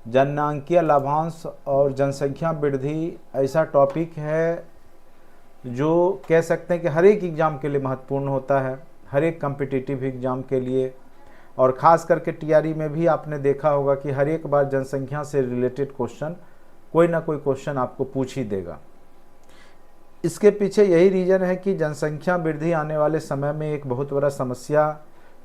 जनांकीय लाभांश और जनसंख्या वृद्धि ऐसा टॉपिक है जो कह सकते हैं कि हर एक एग्ज़ाम के लिए महत्वपूर्ण होता है, हर एक कॉम्पिटिटिव एग्ज़ाम के लिए। और ख़ास करके टीआरई में भी आपने देखा होगा कि हर एक बार जनसंख्या से रिलेटेड क्वेश्चन कोई ना कोई क्वेश्चन आपको पूछ ही देगा। इसके पीछे यही रीज़न है कि जनसंख्या वृद्धि आने वाले समय में एक बहुत बड़ा समस्या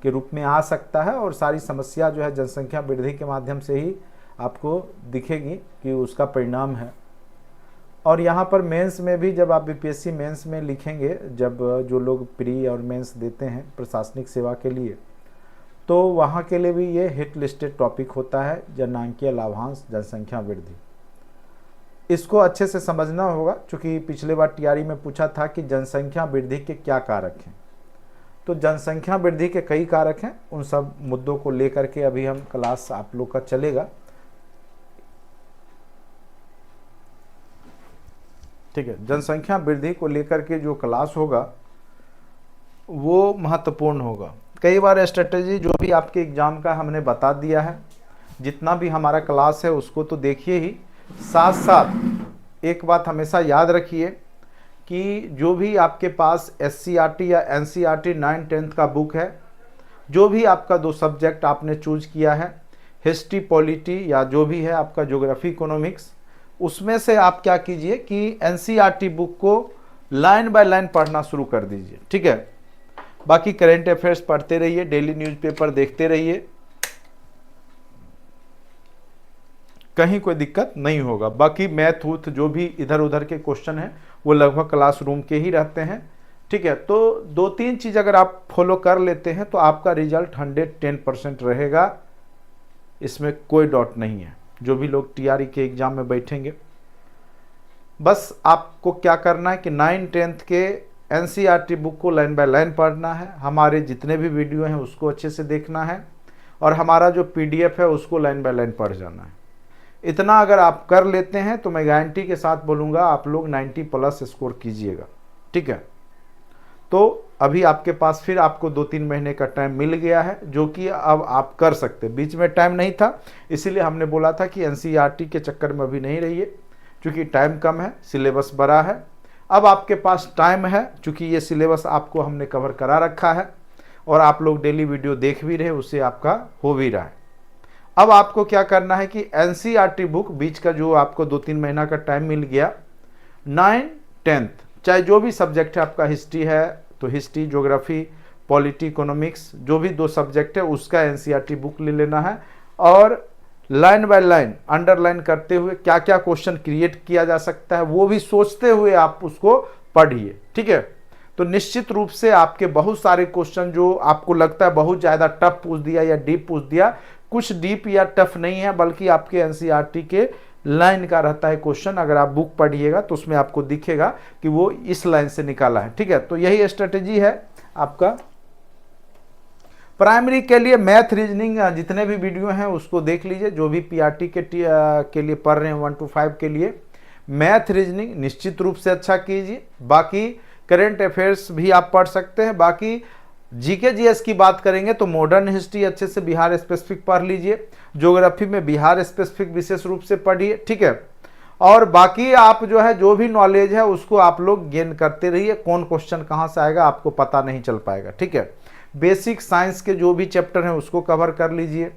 के रूप में आ सकता है, और सारी समस्या जो है जनसंख्या वृद्धि के माध्यम से ही आपको दिखेगी कि उसका परिणाम है। और यहाँ पर मेंस में भी जब आप बीपीएससी मेंस में लिखेंगे, जब जो लोग प्री और मेंस देते हैं प्रशासनिक सेवा के लिए, तो वहाँ के लिए भी ये हिट लिस्टेड टॉपिक होता है, जनांकीय लाभांश जनसंख्या वृद्धि। इसको अच्छे से समझना होगा, क्योंकि पिछले बार टीआरई में पूछा था कि जनसंख्या वृद्धि के क्या कारक हैं। तो जनसंख्या वृद्धि के कई कारक हैं, उन सब मुद्दों को लेकर के अभी हम क्लास आप लोग का चलेगा। ठीक है, जनसंख्या वृद्धि को लेकर के जो क्लास होगा वो महत्वपूर्ण होगा। कई बार स्ट्रेटेजी जो भी आपके एग्जाम का हमने बता दिया है, जितना भी हमारा क्लास है उसको तो देखिए ही, साथ साथ एक बात हमेशा याद रखिए कि जो भी आपके पास एससीईआरटी या एनसीईआरटी 9-10 का बुक है, जो भी आपका 2 सब्जेक्ट आपने चूज किया है, हिस्ट्री पॉलिटी या जो भी है आपका ज्योग्राफी इकोनॉमिक्स, उसमें से आप क्या कीजिए कि एनसीईआरटी बुक को लाइन बाय लाइन पढ़ना शुरू कर दीजिए। ठीक है, बाकी करंट अफेयर्स पढ़ते रहिए, डेली न्यूज़पेपर देखते रहिए, कहीं कोई दिक्कत नहीं होगा। बाकी मैथ वूथ जो भी इधर उधर के क्वेश्चन हैं वो लगभग क्लासरूम के ही रहते हैं। ठीक है, तो 2-3 चीज़ अगर आप फॉलो कर लेते हैं तो आपका रिजल्ट 110% रहेगा, इसमें कोई डाउट नहीं है। जो भी लोग टीआरई के एग्ज़ाम में बैठेंगे, बस आपको क्या करना है कि 9-10 के एनसीईआरटी बुक को लाइन बाय लाइन पढ़ना है, हमारे जितने भी वीडियो हैं उसको अच्छे से देखना है, और हमारा जो पीडीएफ है उसको लाइन बाय लाइन पढ़ जाना है। इतना अगर आप कर लेते हैं तो मैं गारंटी के साथ बोलूँगा आप लोग 90+ स्कोर कीजिएगा। ठीक है, तो अभी आपके पास फिर आपको 2-3 महीने का टाइम मिल गया है, जो कि अब आप कर सकते। बीच में टाइम नहीं था, इसीलिए हमने बोला था कि एनसीईआरटी के चक्कर में अभी नहीं रहिए, क्योंकि टाइम कम है, सिलेबस बड़ा है। अब आपके पास टाइम है, क्योंकि ये सिलेबस आपको हमने कवर करा रखा है और आप लोग डेली वीडियो देख भी रहे, उससे आपका हो भी रहा है। अब आपको क्या करना है कि एनसीईआरटी बुक बीच का जो आपको 2-3 महीना का टाइम मिल गया, 9-10 चाहे जो भी सब्जेक्ट है, आपका हिस्ट्री है तो हिस्ट्री, ज्योग्राफी, पॉलिटी, इकोनॉमिक्स, जो भी 2 सब्जेक्ट है उसका एनसीईआरटी बुक ले लेना है, और लाइन बाय लाइन अंडरलाइन करते हुए क्या क्या क्वेश्चन क्रिएट किया जा सकता है वो भी सोचते हुए आप उसको पढ़िए। ठीक है, तो निश्चित रूप से आपके बहुत सारे क्वेश्चन जो आपको लगता है बहुत ज़्यादा टफ पूछ दिया या डीप पूछ दिया, कुछ डीप या टफ नहीं है, बल्कि आपके एनसीईआरटी के लाइन का रहता है क्वेश्चन। अगर आप बुक पढ़िएगा तो उसमें आपको दिखेगा कि वो इस लाइन से निकाला है। ठीक है, तो यही स्ट्रेटेजी है आपका। प्राइमरी के लिए मैथ रीजनिंग जितने भी वीडियो हैं उसको देख लीजिए, जो भी पीआरटी के लिए पढ़ रहे हैं 1 to 5 के लिए मैथ रीजनिंग निश्चित रूप से अच्छा कीजिए। बाकी करंट अफेयर्स भी आप पढ़ सकते हैं। बाकी जीके जीएस की बात करेंगे तो मॉडर्न हिस्ट्री अच्छे से बिहार स्पेसिफिक पढ़ लीजिए, ज्योग्राफी में बिहार स्पेसिफिक विशेष रूप से पढ़िए। ठीक है, और बाकी आप जो है जो भी नॉलेज है उसको आप लोग गेन करते रहिए, कौन क्वेश्चन कहाँ से आएगा आपको पता नहीं चल पाएगा। ठीक है, बेसिक साइंस के जो भी चैप्टर हैं उसको कवर कर लीजिए,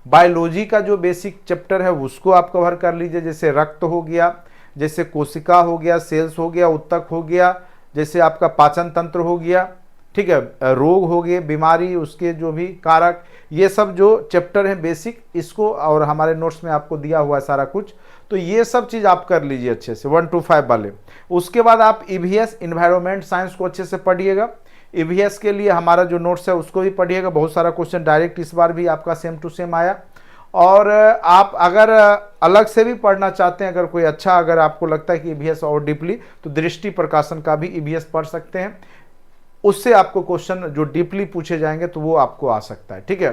बायोलॉजी का जो बेसिक चैप्टर है उसको आप कवर कर लीजिए, जैसे रक्त हो गया, जैसे कोशिका हो गया, सेल्स हो गया, उत्तक हो गया, जैसे आपका पाचन तंत्र हो गया। ठीक है, रोग हो गए, बीमारी, उसके जो भी कारक, ये सब जो चैप्टर हैं बेसिक, इसको और हमारे नोट्स में आपको दिया हुआ है सारा कुछ, तो ये सब चीज़ आप कर लीजिए अच्छे से 1 to 5 वाले। उसके बाद आप ईवीएस इन्वायरमेंट साइंस को अच्छे से पढ़िएगा। ईवीएस के लिए हमारा जो नोट्स है उसको भी पढ़िएगा, बहुत सारा क्वेश्चन डायरेक्ट इस बार भी आपका सेम टू सेम आया। और आप अगर अलग से भी पढ़ना चाहते हैं, अगर कोई अच्छा, अगर आपको लगता है कि ईवीएस और डीपली, तो दृष्टि प्रकाशन का भी ईवीएस पढ़ सकते हैं, उससे आपको क्वेश्चन जो डीपली पूछे जाएंगे तो वो आपको आ सकता है। ठीक है,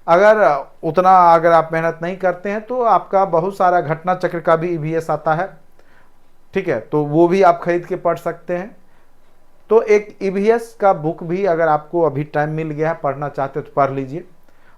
अगर उतना अगर आप मेहनत नहीं करते हैं तो आपका बहुत सारा घटना चक्र का भी ईवीएस आता है। ठीक है, तो वो भी आप खरीद के पढ़ सकते हैं। तो एक ईवीएस का बुक भी अगर आपको अभी टाइम मिल गया है, पढ़ना चाहते हो तो पढ़ लीजिए।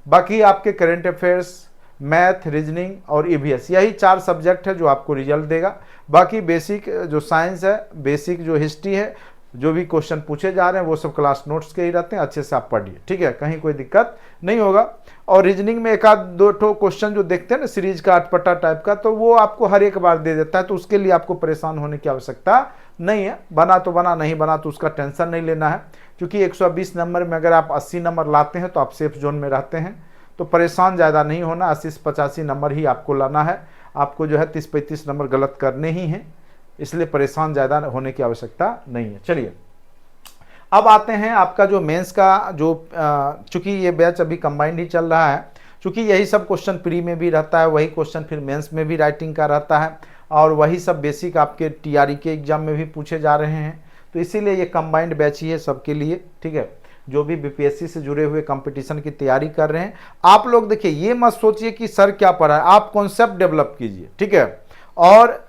बाकी आपके करंट अफेयर्स, मैथ, रीजनिंग और ईवीएस, यही 4 सब्जेक्ट है जो आपको रिजल्ट देगा। बाकी बेसिक जो साइंस है, बेसिक जो हिस्ट्री है, जो भी क्वेश्चन पूछे जा रहे हैं वो सब क्लास नोट्स के ही रहते हैं, अच्छे से आप पढ़िए, ठीक है, कहीं कोई दिक्कत नहीं होगा। और रीजनिंग में एक आध दो ठो क्वेश्चन जो देखते हैं ना सीरीज का, अटपटा टाइप का, तो वो आपको हर एक बार दे देता है, तो उसके लिए आपको परेशान होने की आवश्यकता नहीं है। बना तो बना, नहीं बना तो उसका टेंशन नहीं लेना है, क्योंकि 120 नंबर में अगर आप 80 नंबर लाते हैं तो आप सेफ जोन में रहते हैं, तो परेशान ज़्यादा नहीं होना। 80 से 85 नंबर ही आपको लाना है, आपको जो है 30-35 नंबर गलत करने ही हैं, इसलिए परेशान ज़्यादा होने की आवश्यकता नहीं है। चलिए अब आते हैं आपका जो मेंस का, जो चूंकि ये बैच अभी कंबाइंड ही चल रहा है, चूंकि यही सब क्वेश्चन प्री में भी रहता है, वही क्वेश्चन फिर मेंस में भी राइटिंग का रहता है, और वही सब बेसिक आपके टीआरई के एग्जाम में भी पूछे जा रहे हैं, तो इसीलिए ये कंबाइंड बैच ही है सबके लिए, ठीक है। जो भी बीपीएससी से जुड़े हुए कंपटीशन की तैयारी कर रहे हैं, आप लोग देखिए, ये मत सोचिए कि सर क्या पढ़ा है, आप कॉन्सेप्ट डेवलप कीजिए, ठीक है। और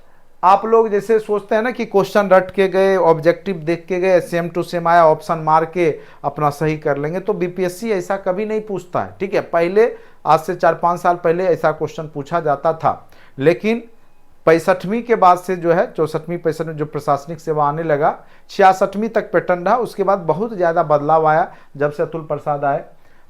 आप लोग जैसे सोचते हैं ना कि क्वेश्चन रट के गए, ऑब्जेक्टिव देख के गए, सेम टू सेम आया, ऑप्शन मार के अपना सही कर लेंगे, तो बीपीएससी ऐसा कभी नहीं पूछता है, ठीक है। पहले आज से 4-5 साल पहले ऐसा क्वेश्चन पूछा जाता था, लेकिन 65वीं के बाद से जो है 64वीं 65 में जो प्रशासनिक सेवा आने लगा, 66वीं तक पैटर्न रहा, उसके बाद बहुत ज़्यादा बदलाव आया जब से अतुल प्रसाद आए,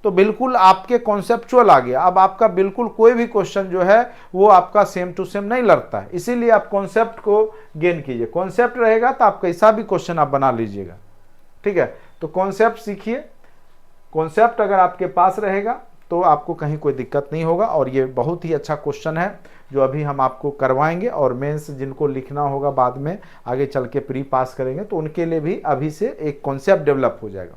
तो बिल्कुल आपके कॉन्सेप्चुअल आ गया। अब आपका बिल्कुल कोई भी क्वेश्चन जो है वो आपका सेम टू सेम नहीं लड़ता है, इसीलिए आप कॉन्सेप्ट को गेन कीजिए। कॉन्सेप्ट रहेगा तो आप कैसा भी क्वेश्चन आप बना लीजिएगा, ठीक है। तो कॉन्सेप्ट सीखिए, कॉन्सेप्ट अगर आपके पास रहेगा तो आपको कहीं कोई दिक्कत नहीं होगा। और ये बहुत ही अच्छा क्वेश्चन है जो अभी हम आपको करवाएंगे, और मेंस जिनको लिखना होगा बाद में आगे चल के प्री पास करेंगे, तो उनके लिए भी अभी से एक कॉन्सेप्ट डेवलप हो जाएगा।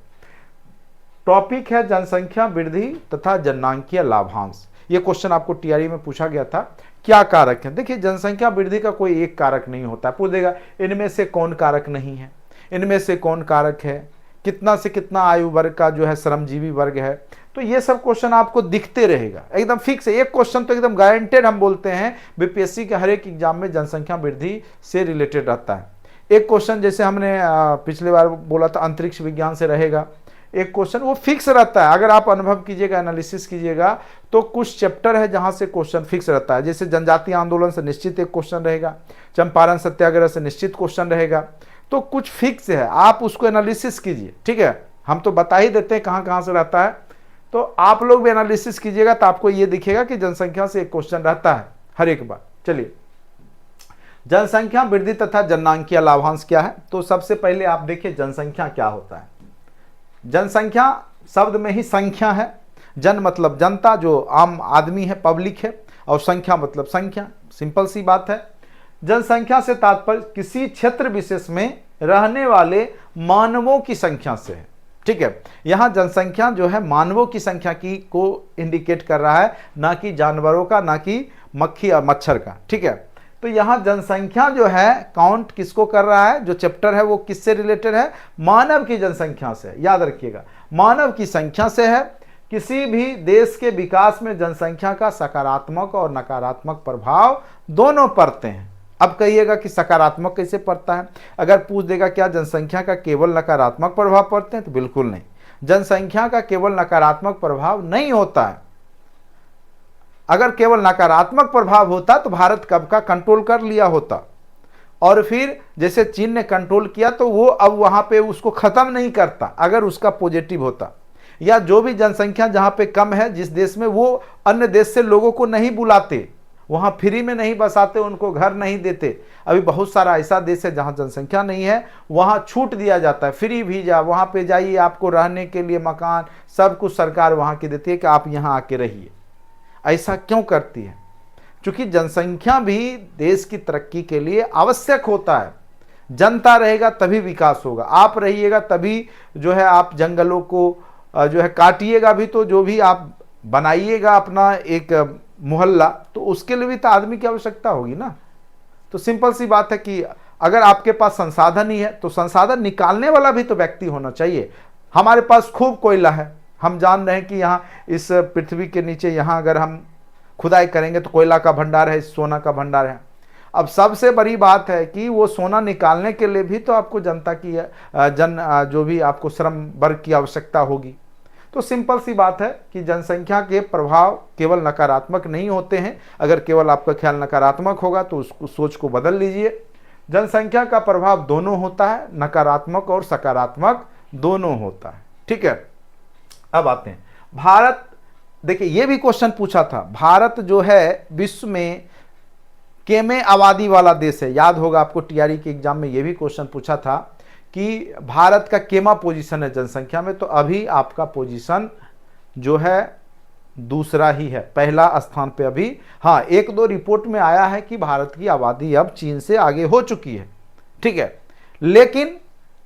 टॉपिक है जनसंख्या वृद्धि तथा जननांकीय लाभांश। ये क्वेश्चन आपको टीआरई में पूछा गया था, क्या कारक है। देखिए, जनसंख्या वृद्धि का कोई एक कारक नहीं होता है, पूछ देगा इनमें से कौन कारक नहीं है, इनमें से कौन कारक है, कितना से कितना आयु वर्ग का जो है श्रमजीवी वर्ग है, तो ये सब क्वेश्चन आपको दिखते रहेगा, एकदम फिक्स है। एक क्वेश्चन तो एकदम गारंटेड हम बोलते हैं बीपीएससी के हर एक एग्जाम में जनसंख्या वृद्धि से रिलेटेड रहता है। एक क्वेश्चन जैसे हमने पिछले बार बोला था अंतरिक्ष विज्ञान से रहेगा, एक क्वेश्चन वो फिक्स रहता है। अगर आप अनुभव कीजिएगा, एनालिसिस कीजिएगा, तो कुछ चैप्टर है जहां से क्वेश्चन फिक्स रहता है। जैसे जनजातीय आंदोलन से निश्चित एक क्वेश्चन रहेगा, चंपारण सत्याग्रह से निश्चित क्वेश्चन रहेगा, तो कुछ फिक्स है, आप उसको एनालिसिस कीजिए, ठीक है। हम तो बता ही देते हैं कहां कहां से रहता है, तो आप लोग भी एनालिसिस कीजिएगा, तो आपको ये दिखेगा कि जनसंख्या से एक क्वेश्चन रहता है हर एक बार। चलिए, जनसंख्या वृद्धि तथा जननांकीय लाभांश क्या है, तो सबसे पहले आप देखिए जनसंख्या क्या होता है। जनसंख्या शब्द में ही संख्या है, जन मतलब जनता, जो आम आदमी है, पब्लिक है, और संख्या मतलब संख्या, सिंपल सी बात है। जनसंख्या से तात्पर्य किसी क्षेत्र विशेष में रहने वाले मानवों की संख्या से है, ठीक है। यहां जनसंख्या जो है मानवों की संख्या की को इंडिकेट कर रहा है, ना कि जानवरों का, ना कि मक्खी और मच्छर का, ठीक है। तो यहां जनसंख्या जो है काउंट किसको कर रहा है, जो चैप्टर है वो किससे रिलेटेड है, मानव की जनसंख्या से, याद रखिएगा, मानव की संख्या से है। किसी भी देश के विकास में जनसंख्या का सकारात्मक और नकारात्मक प्रभाव दोनों पड़ते हैं। अब कहिएगा कि सकारात्मक कैसे पड़ता है, अगर पूछ देगा क्या जनसंख्या का केवल नकारात्मक प्रभाव पड़ते हैं, तो बिल्कुल नहीं, जनसंख्या का केवल नकारात्मक प्रभाव नहीं होता है। अगर केवल नकारात्मक प्रभाव होता तो भारत कब का कंट्रोल कर लिया होता, और फिर जैसे चीन ने कंट्रोल किया तो वो अब वहां पे उसको खत्म नहीं करता अगर उसका पॉजिटिव होता। या जो भी जनसंख्या जहां पे कम है जिस देश में, वो अन्य देश से लोगों को नहीं बुलाते, वहां फ्री में नहीं बसाते, उनको घर नहीं देते। अभी बहुत सारा ऐसा देश है जहां जनसंख्या नहीं है, वहां छूट दिया जाता है, फ्री वीजा, वहां पे जाइए, आपको रहने के लिए मकान सब कुछ सरकार वहां की देती है कि आप यहां आके रहिए। ऐसा क्यों करती है, क्योंकि जनसंख्या भी देश की तरक्की के लिए आवश्यक होता है। जनता रहेगा तभी विकास होगा, आप रहिएगा तभी जो है, आप जंगलों को जो है काटिएगा भी, तो जो भी आप बनाइएगा अपना एक मोहल्ला, तो उसके लिए भी तो आदमी की आवश्यकता होगी ना। तो सिंपल सी बात है कि अगर आपके पास संसाधन ही है तो संसाधन निकालने वाला भी तो व्यक्ति होना चाहिए। हमारे पास खूब कोयला है, हम जान रहे हैं कि यहाँ इस पृथ्वी के नीचे यहाँ अगर हम खुदाई करेंगे तो कोयला का भंडार है, सोना का भंडार है। अब सबसे बड़ी बात है कि वो सोना निकालने के लिए भी तो आपको जनता की जो भी आपको श्रम वर्ग की आवश्यकता होगी। तो सिंपल सी बात है कि जनसंख्या के प्रभाव केवल नकारात्मक नहीं होते हैं। अगर केवल आपका ख्याल नकारात्मक होगा तो उसको सोच को बदल लीजिए। जनसंख्या का प्रभाव दोनों होता है, नकारात्मक और सकारात्मक दोनों होता है। ठीक है, अब आते हैं भारत। देखिए ये भी क्वेश्चन पूछा था, भारत जो है विश्व में केमे आबादी वाला देश है। याद होगा आपको टीआरई के एग्जाम में ये भी क्वेश्चन पूछा था कि भारत का केमा पोजीशन है जनसंख्या में, तो अभी आपका पोजीशन जो है दूसरा ही है, पहला स्थान पे अभी। हाँ, एक दो रिपोर्ट में आया है कि भारत की आबादी अब चीन से आगे हो चुकी है। ठीक है, लेकिन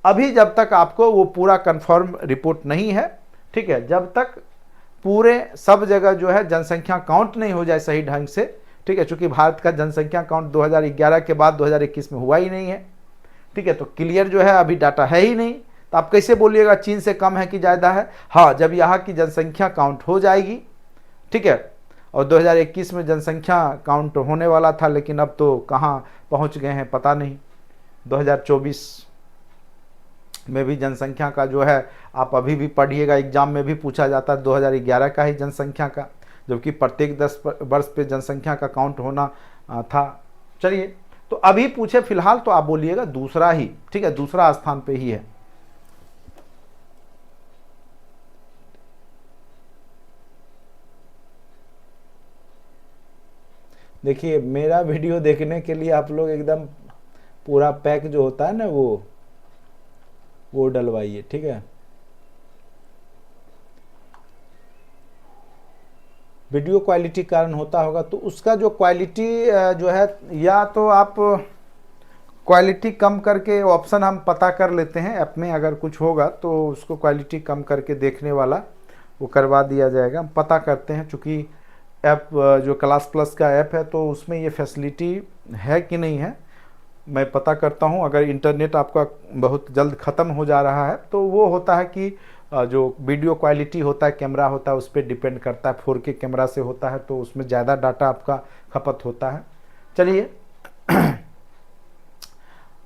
अभी जब तक आपको वो पूरा कंफर्म रिपोर्ट नहीं है, ठीक है, जब तक पूरे सब जगह जो है जनसंख्या काउंट नहीं हो जाए सही ढंग से, ठीक है, चूंकि भारत का जनसंख्या काउंट 2011 के बाद 2021 में हुआ ही नहीं है। ठीक है, तो क्लियर जो है अभी डाटा है ही नहीं, तो आप कैसे बोलिएगा चीन से कम है कि ज़्यादा है। हाँ, जब यहाँ की जनसंख्या काउंट हो जाएगी, ठीक है, और 2021 में जनसंख्या काउंट होने वाला था, लेकिन अब तो कहाँ पहुँच गए हैं पता नहीं। 2024 में भी जनसंख्या का जो है, आप अभी भी पढ़िएगा, एग्जाम में भी पूछा जाता है 2011 का ही जनसंख्या का, जबकि प्रत्येक 10 वर्ष पे जनसंख्या का काउंट होना था। चलिए, तो अभी पूछे फिलहाल तो आप बोलिएगा दूसरा ही, ठीक है, दूसरा स्थान पे ही है। देखिए मेरा वीडियो देखने के लिए आप लोग एकदम पूरा पैक जो होता है ना वो डलवाइए। ठीक है, वीडियो क्वालिटी कारण होता होगा, तो उसका जो क्वालिटी जो है, या तो आप क्वालिटी कम करके ऑप्शन हम पता कर लेते हैं ऐप में, अगर कुछ होगा तो उसको क्वालिटी कम करके देखने वाला वो करवा दिया जाएगा। हम पता करते हैं, चूँकि ऐप जो क्लास प्लस का ऐप है तो उसमें ये फैसिलिटी है कि नहीं है, मैं पता करता हूँ। अगर इंटरनेट आपका बहुत जल्द ख़त्म हो जा रहा है तो वो होता है कि जो वीडियो क्वालिटी होता है, कैमरा होता है, उस पर डिपेंड करता है। 4K कैमरा से होता है तो उसमें ज़्यादा डाटा आपका खपत होता है। चलिए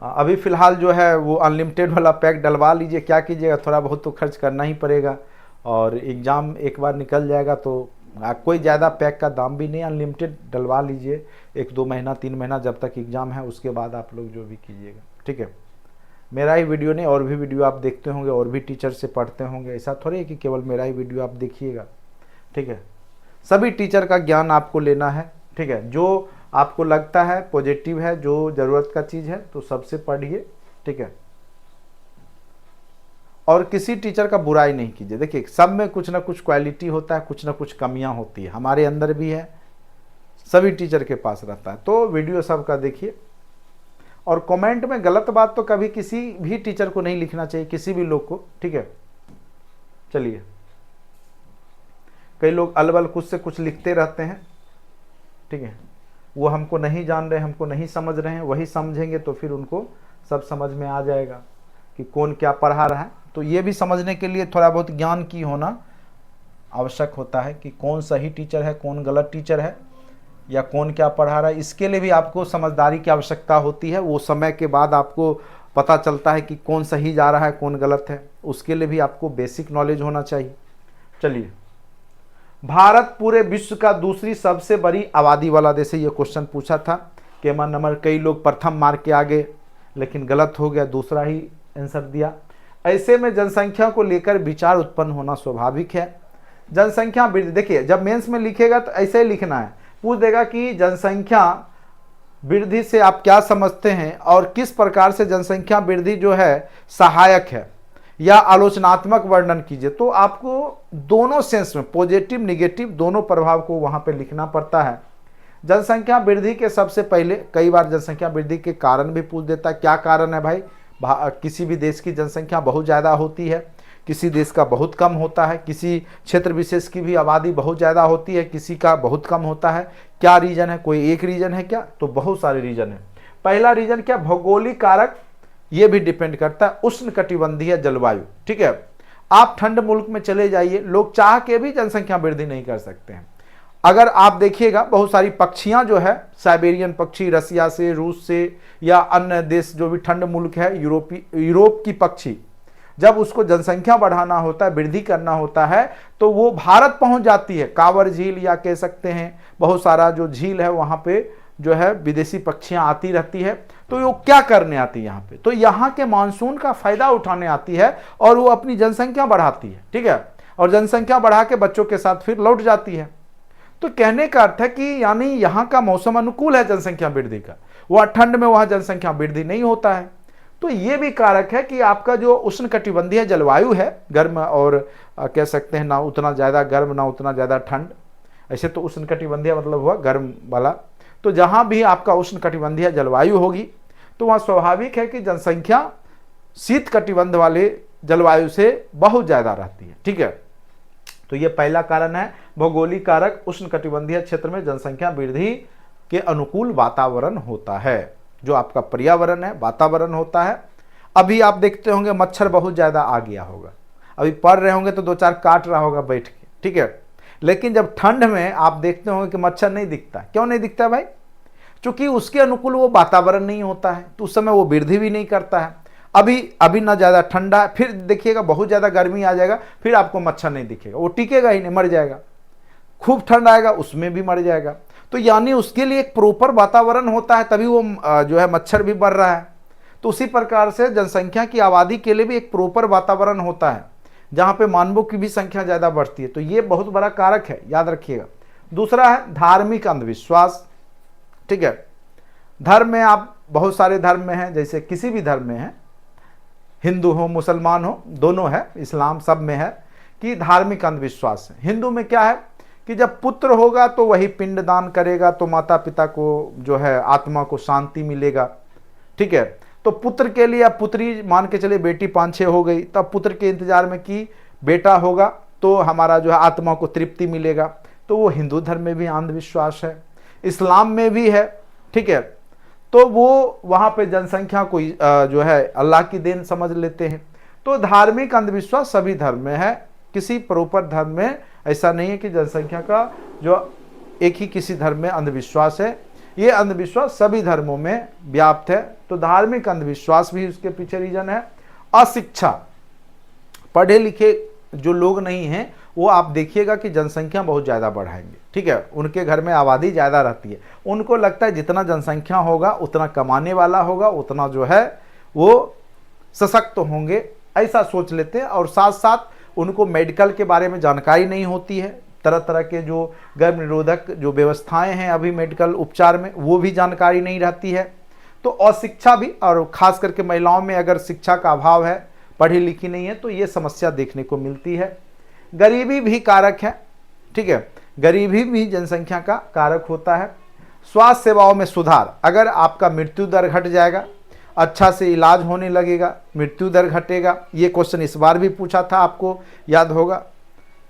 अभी फ़िलहाल जो है वो अनलिमिटेड वाला पैक डलवा लीजिए। क्या कीजिएगा, थोड़ा बहुत तो खर्च करना ही पड़ेगा, और एग्ज़ाम एक बार निकल जाएगा तो कोई ज़्यादा पैक का दाम भी नहीं, अनलिमिटेड डलवा लीजिए। 1-2 महीना 3 महीना जब तक एग्ज़ाम है, उसके बाद आप लोग जो भी कीजिएगा। ठीक है, मेरा ही वीडियो नहीं, और भी वीडियो आप देखते होंगे, और भी टीचर से पढ़ते होंगे। ऐसा थोड़ी है कि केवल मेरा ही वीडियो आप देखिएगा। ठीक है, सभी टीचर का ज्ञान आपको लेना है। ठीक है, जो आपको लगता है पॉजिटिव है, जो ज़रूरत का चीज़ है, तो सबसे पढ़िए। ठीक है, और किसी टीचर का बुराई नहीं कीजिए। देखिए सब में कुछ ना कुछ क्वालिटी होता है, कुछ ना कुछ कमियां होती है, हमारे अंदर भी है, सभी टीचर के पास रहता है। तो वीडियो सबका देखिए, और कमेंट में गलत बात तो कभी किसी भी टीचर को नहीं लिखना चाहिए, किसी भी लोग को। ठीक है, चलिए, कई लोग अलबल कुछ से कुछ लिखते रहते हैं। ठीक है, वो हमको नहीं जान रहे, हमको नहीं समझ रहे हैं, वही समझेंगे तो फिर उनको सब समझ में आ जाएगा कि कौन क्या पढ़ा रहा है। तो ये भी समझने के लिए थोड़ा बहुत ज्ञान की होना आवश्यक होता है कि कौन सही टीचर है, कौन गलत टीचर है, या कौन क्या पढ़ा रहा है। इसके लिए भी आपको समझदारी की आवश्यकता होती है। वो समय के बाद आपको पता चलता है कि कौन सही जा रहा है, कौन गलत है। उसके लिए भी आपको बेसिक नॉलेज होना चाहिए। चलिए, भारत पूरे विश्व का दूसरी सबसे बड़ी आबादी वाला देश है। ये क्वेश्चन पूछा था, केमा नंबर, कई लोग प्रथम मार्क के आगे, लेकिन गलत हो गया, दूसरा ही आंसर दिया। ऐसे में जनसंख्या को लेकर विचार उत्पन्न होना स्वाभाविक है। जनसंख्या वृद्धि, देखिए जब मेंस में लिखेगा तो ऐसे ही लिखना है, पूछ देगा कि जनसंख्या वृद्धि से आप क्या समझते हैं, और किस प्रकार से जनसंख्या वृद्धि जो है सहायक है, या आलोचनात्मक वर्णन कीजिए। तो आपको दोनों सेंस में, पॉजिटिव निगेटिव दोनों प्रभाव को वहां पे लिखना पड़ता है। जनसंख्या वृद्धि के सबसे पहले, कई बार जनसंख्या वृद्धि के कारण भी पूछ देता है। क्या कारण है भाई, किसी भी देश की जनसंख्या बहुत ज़्यादा होती है, किसी देश का बहुत कम होता है, किसी क्षेत्र विशेष की भी आबादी बहुत ज़्यादा होती है, किसी का बहुत कम होता है। क्या रीजन है, कोई एक रीजन है क्या, तो बहुत सारे रीजन है। पहला रीजन क्या, भौगोलिक कारक, ये भी डिपेंड करता है, उष्ण कटिबंधीय जलवायु। ठीक है, आप ठंड मुल्क में चले जाइए, लोग चाह के भी जनसंख्या वृद्धि नहीं कर सकते हैं। अगर आप देखिएगा बहुत सारी पक्षियां जो है, साइबेरियन पक्षी, रसिया से, रूस से, या अन्य देश जो भी ठंड मुल्क है, यूरोप की पक्षी जब उसको जनसंख्या बढ़ाना होता है, वृद्धि करना होता है, तो वो भारत पहुंच जाती है। कांवर झील या कह सकते हैं बहुत सारा जो झील है वहां पे जो है विदेशी पक्षियां आती रहती है। तो वो क्या करने आती है यहाँ पे, तो यहाँ के मानसून का फायदा उठाने आती है और वो अपनी जनसंख्या बढ़ाती है, ठीक है, और जनसंख्या बढ़ा के बच्चों के साथ फिर लौट जाती है। तो कहने का अर्थ है कि यानी यहाँ का मौसम अनुकूल है जनसंख्या वृद्धि का, वह ठंड में वहाँ जनसंख्या वृद्धि नहीं होता है। तो ये भी कारक है कि आपका जो उष्णकटिबंधीय जलवायु है, गर्म और कह सकते हैं ना उतना ज़्यादा गर्म ना उतना ज़्यादा ठंड, ऐसे तो उष्णकटिबंधीय मतलब हुआ गर्म वाला। तो जहाँ भी आपका उष्णकटिबंधीय जलवायु होगी तो वहाँ स्वाभाविक है कि जनसंख्या शीत कटिबंध वाले जलवायु से बहुत ज़्यादा रहती है, ठीक है। तो ये पहला कारण है, भौगोलिक कारक, उष्णकटिबंधीय क्षेत्र में जनसंख्या वृद्धि के अनुकूल वातावरण होता है, जो आपका पर्यावरण है, वातावरण होता है। अभी आप देखते होंगे मच्छर बहुत ज़्यादा आ गया होगा, अभी पढ़ रहे होंगे तो 2-4 काट रहा होगा बैठ के, ठीक है। लेकिन जब ठंड में आप देखते होंगे कि मच्छर नहीं दिखता, क्यों नहीं दिखता भाई? क्योंकि उसके अनुकूल वो वातावरण नहीं होता है, तो उस समय वो वृद्धि भी नहीं करता है। अभी ना ज़्यादा ठंडा, फिर देखिएगा बहुत ज़्यादा गर्मी आ जाएगा, फिर आपको मच्छर नहीं दिखेगा, वो टिकेगा ही नहीं, मर जाएगा। खूब ठंड आएगा उसमें भी मर जाएगा। तो यानी उसके लिए एक प्रॉपर वातावरण होता है, तभी वो जो है मच्छर भी बढ़ रहा है। तो उसी प्रकार से जनसंख्या की आबादी के लिए भी एक प्रॉपर वातावरण होता है जहाँ पे मानवों की भी संख्या ज़्यादा बढ़ती है। तो ये बहुत बड़ा कारक है, याद रखिएगा। दूसरा है धार्मिक अंधविश्वास, ठीक है। धर्म में आप बहुत सारे धर्म में हैं, जैसे किसी भी धर्म में है, हिंदू हो मुसलमान हो दोनों है, इस्लाम सब में है कि धार्मिक अंधविश्वास है। हिंदू में क्या है कि जब पुत्र होगा तो वही पिंड दान करेगा तो माता पिता को जो है आत्मा को शांति मिलेगा, ठीक है। तो पुत्र के लिए, अब पुत्री मान के चले बेटी 5-6 हो गई, तब पुत्र के इंतजार में कि बेटा होगा तो हमारा जो है आत्मा को तृप्ति मिलेगा। तो वो हिंदू धर्म में भी अंधविश्वास है, इस्लाम में भी है, ठीक है। तो वो वहाँ पे जनसंख्या को जो है अल्लाह की देन समझ लेते हैं। तो धार्मिक अंधविश्वास सभी धर्म में है, किसी प्रॉपर धर्म में ऐसा नहीं है कि जनसंख्या का जो एक ही किसी धर्म में अंधविश्वास है। ये अंधविश्वास सभी धर्मों में व्याप्त है। तो धार्मिक अंधविश्वास भी उसके पीछे रीजन है। अशिक्षा, पढ़े लिखे जो लोग नहीं हैं वो आप देखिएगा कि जनसंख्या बहुत ज़्यादा बढ़ाएंगे, ठीक है। उनके घर में आबादी ज़्यादा रहती है, उनको लगता है जितना जनसंख्या होगा उतना कमाने वाला होगा, उतना जो है वो सशक्त होंगे, ऐसा सोच लेते हैं। और साथ साथ उनको मेडिकल के बारे में जानकारी नहीं होती है, तरह तरह के जो गर्भ निरोधक जो व्यवस्थाएं हैं अभी मेडिकल उपचार में वो भी जानकारी नहीं रहती है। तो अशिक्षा भी, और ख़ास करके महिलाओं में अगर शिक्षा का अभाव है, पढ़ी लिखी नहीं है, तो ये समस्या देखने को मिलती है। गरीबी भी कारक है, ठीक है, गरीबी भी जनसंख्या का कारक होता है। स्वास्थ्य सेवाओं में सुधार, अगर आपका मृत्यु दर घट जाएगा, अच्छा से इलाज होने लगेगा, मृत्यु दर घटेगा। ये क्वेश्चन इस बार भी पूछा था, आपको याद होगा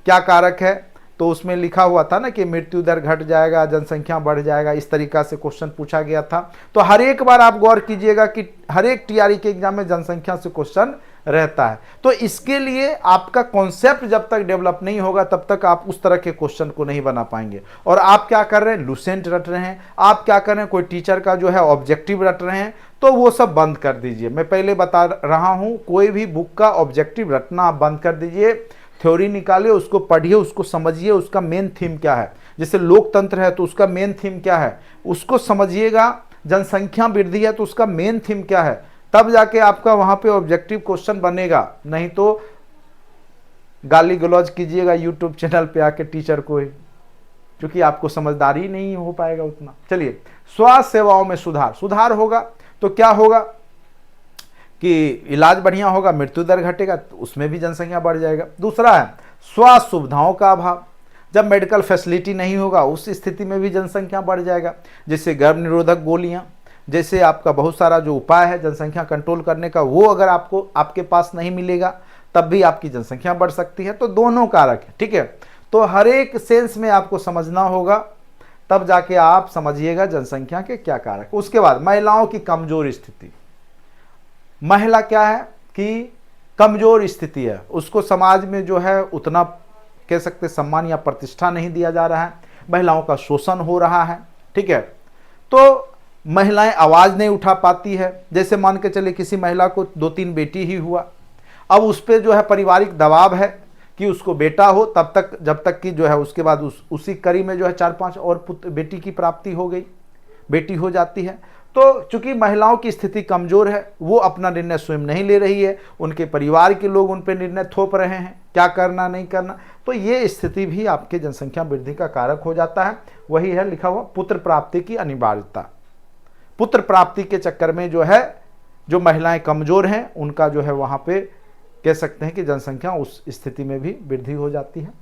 क्या कारक है, तो उसमें लिखा हुआ था ना कि मृत्यु दर घट जाएगा, जनसंख्या बढ़ जाएगा, इस तरीका से क्वेश्चन पूछा गया था। तो हर एक बार आप गौर कीजिएगा कि हर एक टीआरई के एग्जाम में जनसंख्या से क्वेश्चन रहता है। तो इसके लिए आपका कॉन्सेप्ट जब तक डेवलप नहीं होगा तब तक आप उस तरह के क्वेश्चन को नहीं बना पाएंगे। और आप क्या कर रहे हैं, लुसेंट रट रहे हैं, आप क्या कर रहे हैं, कोई टीचर का जो है ऑब्जेक्टिव रट रहे हैं, तो वो सब बंद कर दीजिए। मैं पहले बता रहा हूँ, कोई भी बुक का ऑब्जेक्टिव रटना आप बंद कर दीजिए। थ्योरी निकालिए, उसको पढ़िए, उसको समझिए, उसका मेन थीम क्या है। जैसे लोकतंत्र है तो उसका मेन थीम क्या है, उसको समझिएगा। जनसंख्या वृद्धि है तो उसका मेन थीम क्या है, तब जाके आपका वहां पे ऑब्जेक्टिव क्वेश्चन बनेगा। नहीं तो गाली गलौज कीजिएगा यूट्यूब चैनल पे आके टीचर को ही, क्योंकि आपको समझदारी नहीं हो पाएगा उतना। चलिए, स्वास्थ्य सेवाओं में सुधार होगा तो क्या होगा कि इलाज बढ़िया होगा, मृत्यु दर घटेगा, तो उसमें भी जनसंख्या बढ़ जाएगा। दूसरा है स्वास्थ्य सुविधाओं का अभाव, जब मेडिकल फैसिलिटी नहीं होगा उस स्थिति में भी जनसंख्या बढ़ जाएगा। जैसे गर्भ निरोधक गोलियां, जैसे आपका बहुत सारा जो उपाय है जनसंख्या कंट्रोल करने का, वो अगर आपको आपके पास नहीं मिलेगा तब भी आपकी जनसंख्या बढ़ सकती है। तो दोनों कारक है, ठीक है। तो हर एक सेंस में आपको समझना होगा, तब जाके आप समझिएगा जनसंख्या के क्या कारक। उसके बाद महिलाओं की कमजोर स्थिति, महिला क्या है कि कमजोर स्थिति है, उसको समाज में जो है उतना कह सकते सम्मान या प्रतिष्ठा नहीं दिया जा रहा है, महिलाओं का शोषण हो रहा है, ठीक है। तो महिलाएं आवाज़ नहीं उठा पाती है। जैसे मान के चले किसी महिला को 2-3 बेटी ही हुआ, अब उस पर जो है पारिवारिक दबाव है कि उसको बेटा हो, तब तक जब तक कि जो है उसके बाद उसी कड़ी में जो है 4-5 और पुत्र बेटी की प्राप्ति हो गई, बेटी हो जाती है। तो चूंकि महिलाओं की स्थिति कमजोर है, वो अपना निर्णय स्वयं नहीं ले रही है, उनके परिवार के लोग उन पर निर्णय थोप रहे हैं क्या करना नहीं करना, तो ये स्थिति भी आपके जनसंख्या वृद्धि का कारक हो जाता है। वही है लिखा हुआ पुत्र प्राप्ति की अनिवार्यता। पुत्र प्राप्ति के चक्कर में जो है जो महिलाएं कमजोर हैं उनका जो है वहां पे कह सकते हैं कि जनसंख्या उस स्थिति में भी वृद्धि हो जाती है।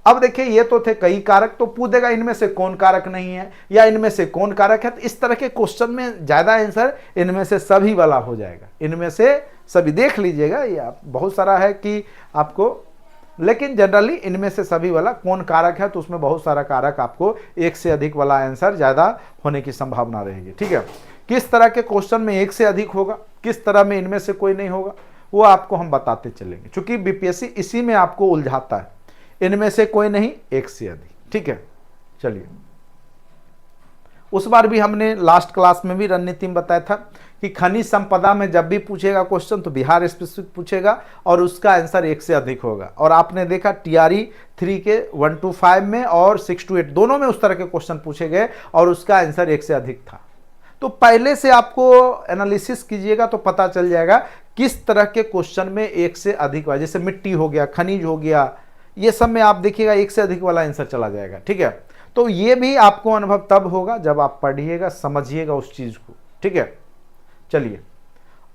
अब देखिए ये तो थे कई कारक, तो पूछेगा इनमें से कौन कारक नहीं है या इनमें से कौन कारक है, तो इस तरह के क्वेश्चन में ज्यादा आंसर इनमें से सभी वाला हो जाएगा, इनमें से सभी देख लीजिएगा। ये बहुत सारा है कि आपको, लेकिन जनरली इनमें से सभी वाला कौन कारक है, तो उसमें बहुत सारा कारक आपको एक से अधिक वाला आंसर ज्यादा होने की संभावना रहेगी। ठीक है, किस तरह के क्वेश्चन में एक से अधिक होगा, किस तरह में इनमें से कोई नहीं होगा, वो आपको हम बताते चलेंगे, क्योंकि बीपीएससी इसी में आपको उलझाता है, इनमें से कोई नहीं एक से अधिक। ठीक है, चलिए उस बार भी हमने लास्ट क्लास में भी रणनीति में बताया था कि खनिज संपदा में जब भी पूछेगा क्वेश्चन तो बिहार स्पेसिफिक पूछेगा और उसका आंसर एक से अधिक होगा। और आपने देखा टीआरई 3 के 1 to 5 में और 6 to 8 दोनों में उस तरह के क्वेश्चन पूछे गए और उसका आंसर एक से अधिक था। तो पहले से आपको एनालिसिस कीजिएगा तो पता चल जाएगा किस तरह के क्वेश्चन में एक से अधिक हुआ, जैसे मिट्टी हो गया, खनिज हो गया, ये सब में आप देखिएगा एक से अधिक वाला आंसर चला जाएगा। ठीक है, तो ये भी आपको अनुभव तब होगा जब आप पढ़िएगा, समझिएगा उस चीज को। ठीक है, चलिए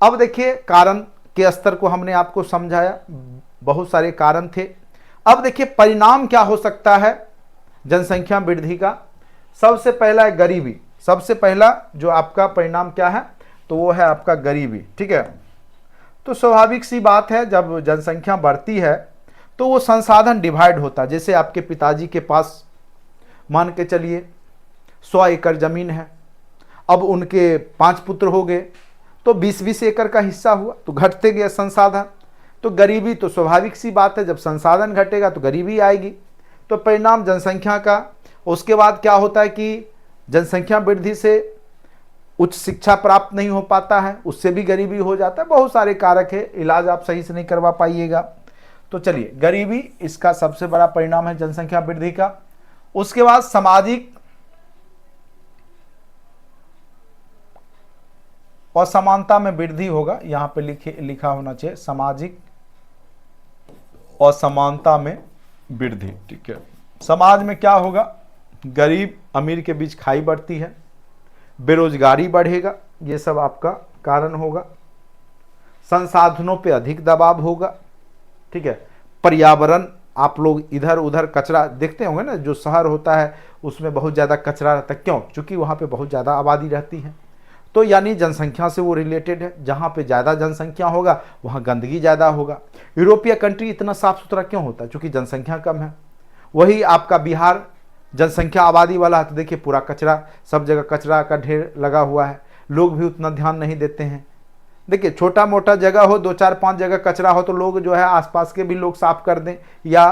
अब देखिए कारण के स्तर को हमने आपको समझाया, बहुत सारे कारण थे। अब देखिए परिणाम क्या हो सकता है जनसंख्या वृद्धि का। सबसे पहला है गरीबी, सबसे पहला जो आपका परिणाम क्या है तो वो है आपका गरीबी। ठीक है, तो स्वाभाविक सी बात है जब जनसंख्या बढ़ती है तो वो संसाधन डिवाइड होता है। जैसे आपके पिताजी के पास मान के चलिए 100 एकड़ जमीन है, अब उनके 5 पुत्र हो गए तो 20-20 एकड़ का हिस्सा हुआ, तो घटते गए संसाधन, तो गरीबी तो स्वाभाविक सी बात है, जब संसाधन घटेगा तो गरीबी आएगी, तो परिणाम जनसंख्या का। उसके बाद क्या होता है कि जनसंख्या वृद्धि से उच्च शिक्षा प्राप्त नहीं हो पाता है, उससे भी गरीबी हो जाता है। बहुत सारे कारक है, इलाज आप सही से नहीं करवा पाइएगा। तो चलिए गरीबी इसका सबसे बड़ा परिणाम है जनसंख्या वृद्धि का। उसके बाद सामाजिक असमानता में वृद्धि होगा, यहां पे लिखा होना चाहिए सामाजिक असमानता में वृद्धि। ठीक है, समाज में क्या होगा, गरीब अमीर के बीच खाई बढ़ती है, बेरोजगारी बढ़ेगा, ये सब आपका कारण होगा। संसाधनों पे अधिक दबाव होगा। ठीक है, पर्यावरण, आप लोग इधर उधर कचरा देखते होंगे ना, जो शहर होता है उसमें बहुत ज़्यादा कचरा रहता है, क्यों, क्योंकि वहाँ पे बहुत ज़्यादा आबादी रहती है, तो यानी जनसंख्या से वो रिलेटेड है। जहाँ पे ज़्यादा जनसंख्या होगा वहाँ गंदगी ज़्यादा होगा। यूरोपीय कंट्री इतना साफ सुथरा क्यों होता है, क्योंकि जनसंख्या कम है। वही आपका बिहार जनसंख्या आबादी वाला है, तो देखिए पूरा कचरा, सब जगह कचरा का ढेर लगा हुआ है, लोग भी उतना ध्यान नहीं देते हैं। देखिए छोटा मोटा जगह हो, 2-4-5 जगह कचरा हो तो लोग जो है आसपास के भी लोग साफ कर दें या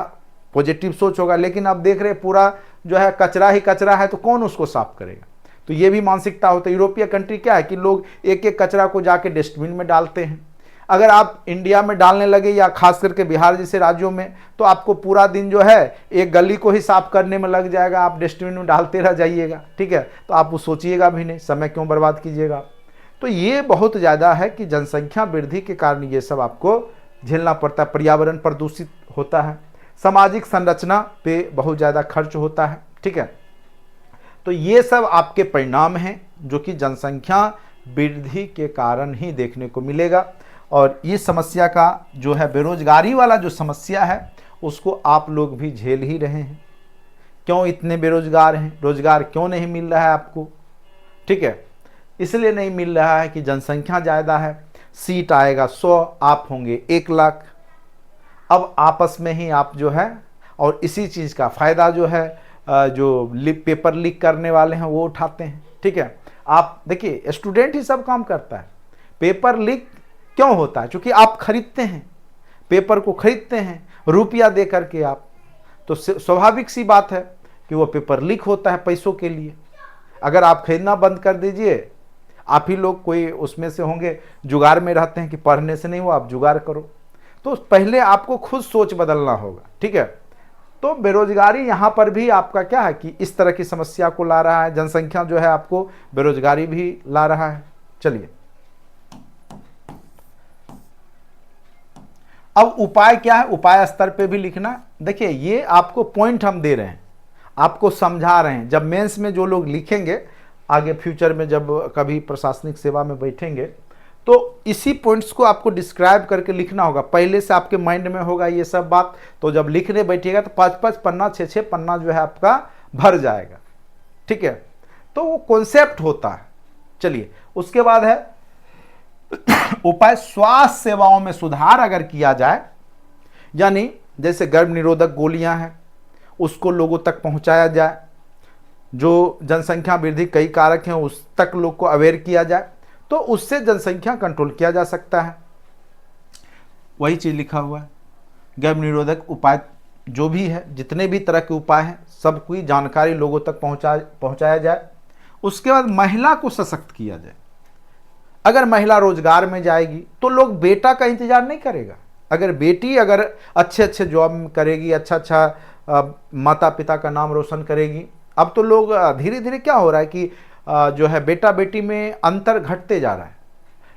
पॉजिटिव सोच होगा, लेकिन अब देख रहे पूरा जो है कचरा ही कचरा है, तो कौन उसको साफ करेगा। तो ये भी मानसिकता होता है। यूरोपीय कंट्री क्या है कि लोग एक एक कचरा को जाके डस्टबिन में डालते हैं। अगर आप इंडिया में डालने लगे या खास करके बिहार जैसे राज्यों में, तो आपको पूरा दिन जो है एक गली को ही साफ करने में लग जाएगा, आप डस्टबिन में डालते रह जाइएगा। ठीक है, तो आप वो सोचिएगा भी नहीं, समय क्यों बर्बाद कीजिएगा। तो ये बहुत ज़्यादा है कि जनसंख्या वृद्धि के कारण ये सब आपको झेलना पड़ता है। पर्यावरण प्रदूषित होता है, सामाजिक संरचना पे बहुत ज़्यादा खर्च होता है। ठीक है, तो ये सब आपके परिणाम हैं जो कि जनसंख्या वृद्धि के कारण ही देखने को मिलेगा। और ये समस्या का जो है बेरोजगारी वाला जो समस्या है उसको आप लोग भी झेल ही रहे हैं। क्यों इतने बेरोजगार हैं, रोजगार क्यों नहीं मिल रहा है आपको। ठीक है, इसलिए नहीं मिल रहा है कि जनसंख्या ज़्यादा है, सीट आएगा 100, आप होंगे 1 लाख। अब आपस में ही आप जो है, और इसी चीज़ का फ़ायदा जो है जो पेपर लीक करने वाले हैं वो उठाते हैं। ठीक है, आप देखिए स्टूडेंट ही सब काम करता है। पेपर लीक क्यों होता है, क्योंकि आप खरीदते हैं, पेपर को खरीदते हैं रुपया दे करके आप, तो स्वाभाविक सी बात है कि वो पेपर लीक होता है पैसों के लिए। अगर आप खरीदना बंद कर दीजिए, आप ही लोग कोई उसमें से होंगे जुगाड़ में रहते हैं कि पढ़ने से नहीं हो, आप जुगाड़ करो, तो पहले आपको खुद सोच बदलना होगा, ठीक है। तो बेरोजगारी यहाँ पर भी आपका क्या है कि इस तरह की समस्या को ला रहा है, जनसंख्या जो है आपको बेरोजगारी भी ला रहा है। चलिए अब उपाय क्या है, उपाय स्तर पे भी लिखना। देखिए ये आपको पॉइंट हम दे रहे हैं, आपको समझा रहे हैं। जब मेंस में जो लोग लिखेंगे आगे फ्यूचर में जब कभी प्रशासनिक सेवा में बैठेंगे तो इसी पॉइंट्स को आपको डिस्क्राइब करके लिखना होगा। पहले से आपके माइंड में होगा ये सब बात, तो जब लिखने बैठिएगा तो 5-5 पन्ना 6-6 पन्ना जो है आपका भर जाएगा, ठीक है। तो वो कॉन्सेप्ट होता है। चलिए उसके बाद है उपाय, स्वास्थ्य सेवाओं में सुधार अगर किया जाए, यानी जैसे गर्भ निरोधक गोलियां हैं उसको लोगों तक पहुंचाया जाए, जो जनसंख्या वृद्धि कई कारक हैं उस तक लोग को अवेयर किया जाए, तो उससे जनसंख्या कंट्रोल किया जा सकता है। वही चीज लिखा हुआ है, गर्भ निरोधक उपाय जो भी है, जितने भी तरह के उपाय हैं सबकी जानकारी लोगों तक पहुंचाया जाए। उसके बाद महिला को सशक्त किया जाए। अगर महिला रोजगार में जाएगी तो लोग बेटा का इंतजार नहीं करेगा। अगर बेटी अगर अच्छे अच्छे जॉब करेगी, अच्छा माता पिता का नाम रोशन करेगी, अब तो लोग धीरे धीरे क्या हो रहा है कि जो है बेटा बेटी में अंतर घटते जा रहा है।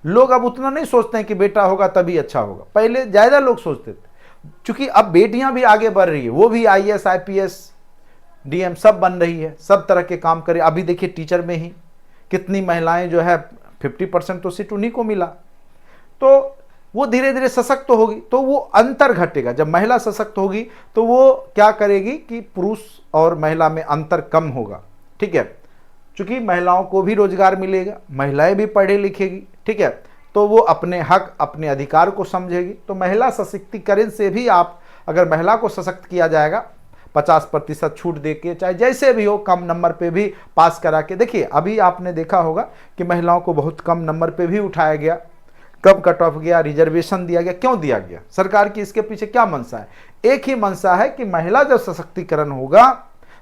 लोग अब उतना नहीं सोचते हैं कि बेटा होगा तभी अच्छा होगा, पहले ज़्यादा लोग सोचते थे। क्योंकि अब बेटियां भी आगे बढ़ रही है, वो भी IAS IPS DM सब बन रही है, सब तरह के काम करे। अभी देखिए टीचर में ही कितनी महिलाएं जो है 50% तो सीट उन्हीं को मिला। तो वो धीरे धीरे सशक्त होगी तो वो अंतर घटेगा। जब महिला सशक्त होगी तो वो क्या करेगी कि पुरुष और महिला में अंतर कम होगा, ठीक है। चूंकि महिलाओं को भी रोजगार मिलेगा, महिलाएं भी पढ़े लिखेगी, ठीक है, तो वो अपने हक अपने अधिकार को समझेगी। तो महिला सशक्तिकरण से भी आप अगर महिला को सशक्त किया जाएगा, 50% छूट देके चाहे जैसे भी हो, कम नंबर पे भी पास करा के। देखिए अभी आपने देखा होगा कि महिलाओं को बहुत कम नंबर पे भी उठाया गया, कम कट ऑफ गया, रिजर्वेशन दिया गया। क्यों दिया गया? सरकार की इसके पीछे क्या मंशा है? एक ही मंशा है कि महिला जब सशक्तिकरण होगा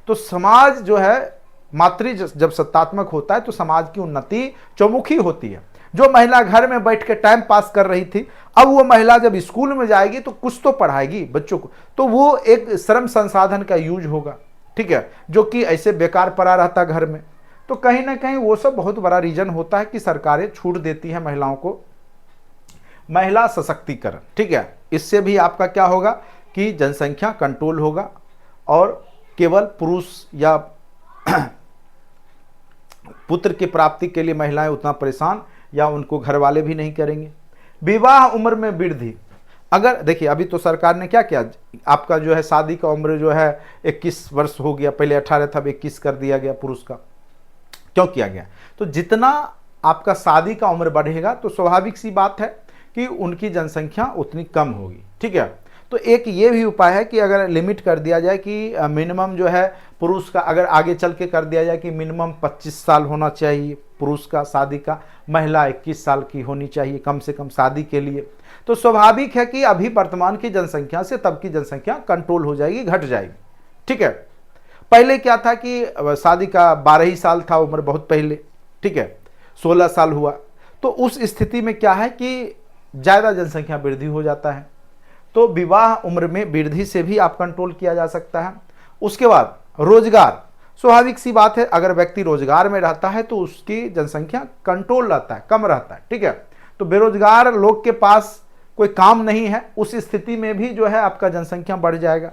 तो समाज जो है मातृ जब सत्तात्मक होता है तो समाज की उन्नति चौमुखी होती है। जो महिला घर में बैठ के टाइम पास कर रही थी, अब वो महिला जब स्कूल में जाएगी तो कुछ तो पढ़ाएगी बच्चों को, तो वो एक श्रम संसाधन का यूज होगा, ठीक है, जो कि ऐसे बेकार पड़ा रहता घर में। तो कहीं ना कहीं वो सब बहुत बड़ा रीजन होता है कि सरकारें छूट देती हैं महिलाओं को। महिला सशक्तिकरण, ठीक है, इससे भी आपका क्या होगा कि जनसंख्या कंट्रोल होगा और केवल पुरुष या पुत्र की प्राप्ति के लिए महिलाएं उतना परेशान या उनको घर वाले भी नहीं करेंगे। विवाह उम्र में वृद्धि, अगर देखिए अभी तो सरकार ने क्या किया, आपका जो है शादी का उम्र जो है 21 वर्ष हो गया, पहले 18 था, अब 21 कर दिया गया पुरुष का। क्यों किया गया? तो जितना आपका शादी का उम्र बढ़ेगा तो स्वाभाविक सी बात है कि उनकी जनसंख्या उतनी कम होगी, ठीक है। तो एक ये भी उपाय है कि अगर लिमिट कर दिया जाए कि मिनिमम जो है पुरुष का, अगर आगे चल के कर दिया जाए कि मिनिमम 25 साल होना चाहिए पुरुष का शादी का, महिला 21 साल की होनी चाहिए कम से कम शादी के लिए, तो स्वाभाविक है कि अभी वर्तमान की जनसंख्या से तब की जनसंख्या कंट्रोल हो जाएगी, घट जाएगी, ठीक है। पहले क्या था कि शादी का 12 ही साल था उम्र, बहुत पहले, ठीक है, 16 साल हुआ, तो उस स्थिति में क्या है कि ज़्यादा जनसंख्या वृद्धि हो जाता है। तो विवाह उम्र में वृद्धि से भी आप कंट्रोल किया जा सकता है। उसके बाद रोजगार, स्वाभाविक सी बात है, अगर व्यक्ति रोजगार में रहता है तो उसकी जनसंख्या कंट्रोल रहता है, कम रहता है, ठीक है। तो बेरोजगार लोग के पास कोई काम नहीं है, उस स्थिति में भी जो है आपका जनसंख्या बढ़ जाएगा।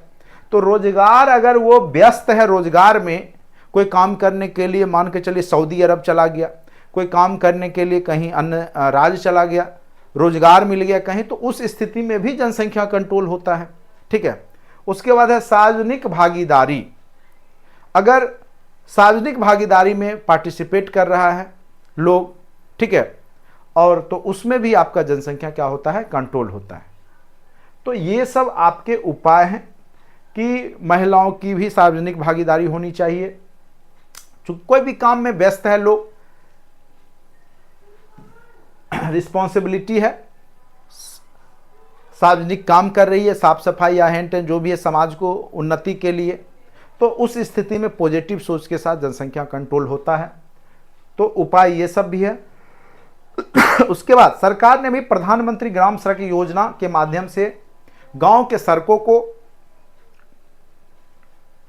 तो रोजगार, अगर वो व्यस्त है रोजगार में, कोई काम करने के लिए मान के चलिए सऊदी अरब चला गया, कोई काम करने के लिए कहीं अन्य राज्य चला गया, रोजगार मिल गया कहीं, तो उस स्थिति में भी जनसंख्या कंट्रोल होता है, ठीक है। उसके बाद है सार्वजनिक भागीदारी, अगर सार्वजनिक भागीदारी में पार्टिसिपेट कर रहा है लोग, ठीक है, और तो उसमें भी आपका जनसंख्या क्या होता है, कंट्रोल होता है। तो ये सब आपके उपाय हैं कि महिलाओं की भी सार्वजनिक भागीदारी होनी चाहिए। चूंकि कोई भी काम में व्यस्त है लोग, रिस्पॉन्सिबिलिटी है, सार्वजनिक काम कर रही है, साफ सफाई या हैंड टेन जो भी है समाज को उन्नति के लिए, तो उस स्थिति में पॉजिटिव सोच के साथ जनसंख्या कंट्रोल होता है। तो उपाय ये सब भी है। उसके बाद सरकार ने भी प्रधानमंत्री ग्राम सड़क योजना के माध्यम से गांव के सड़कों को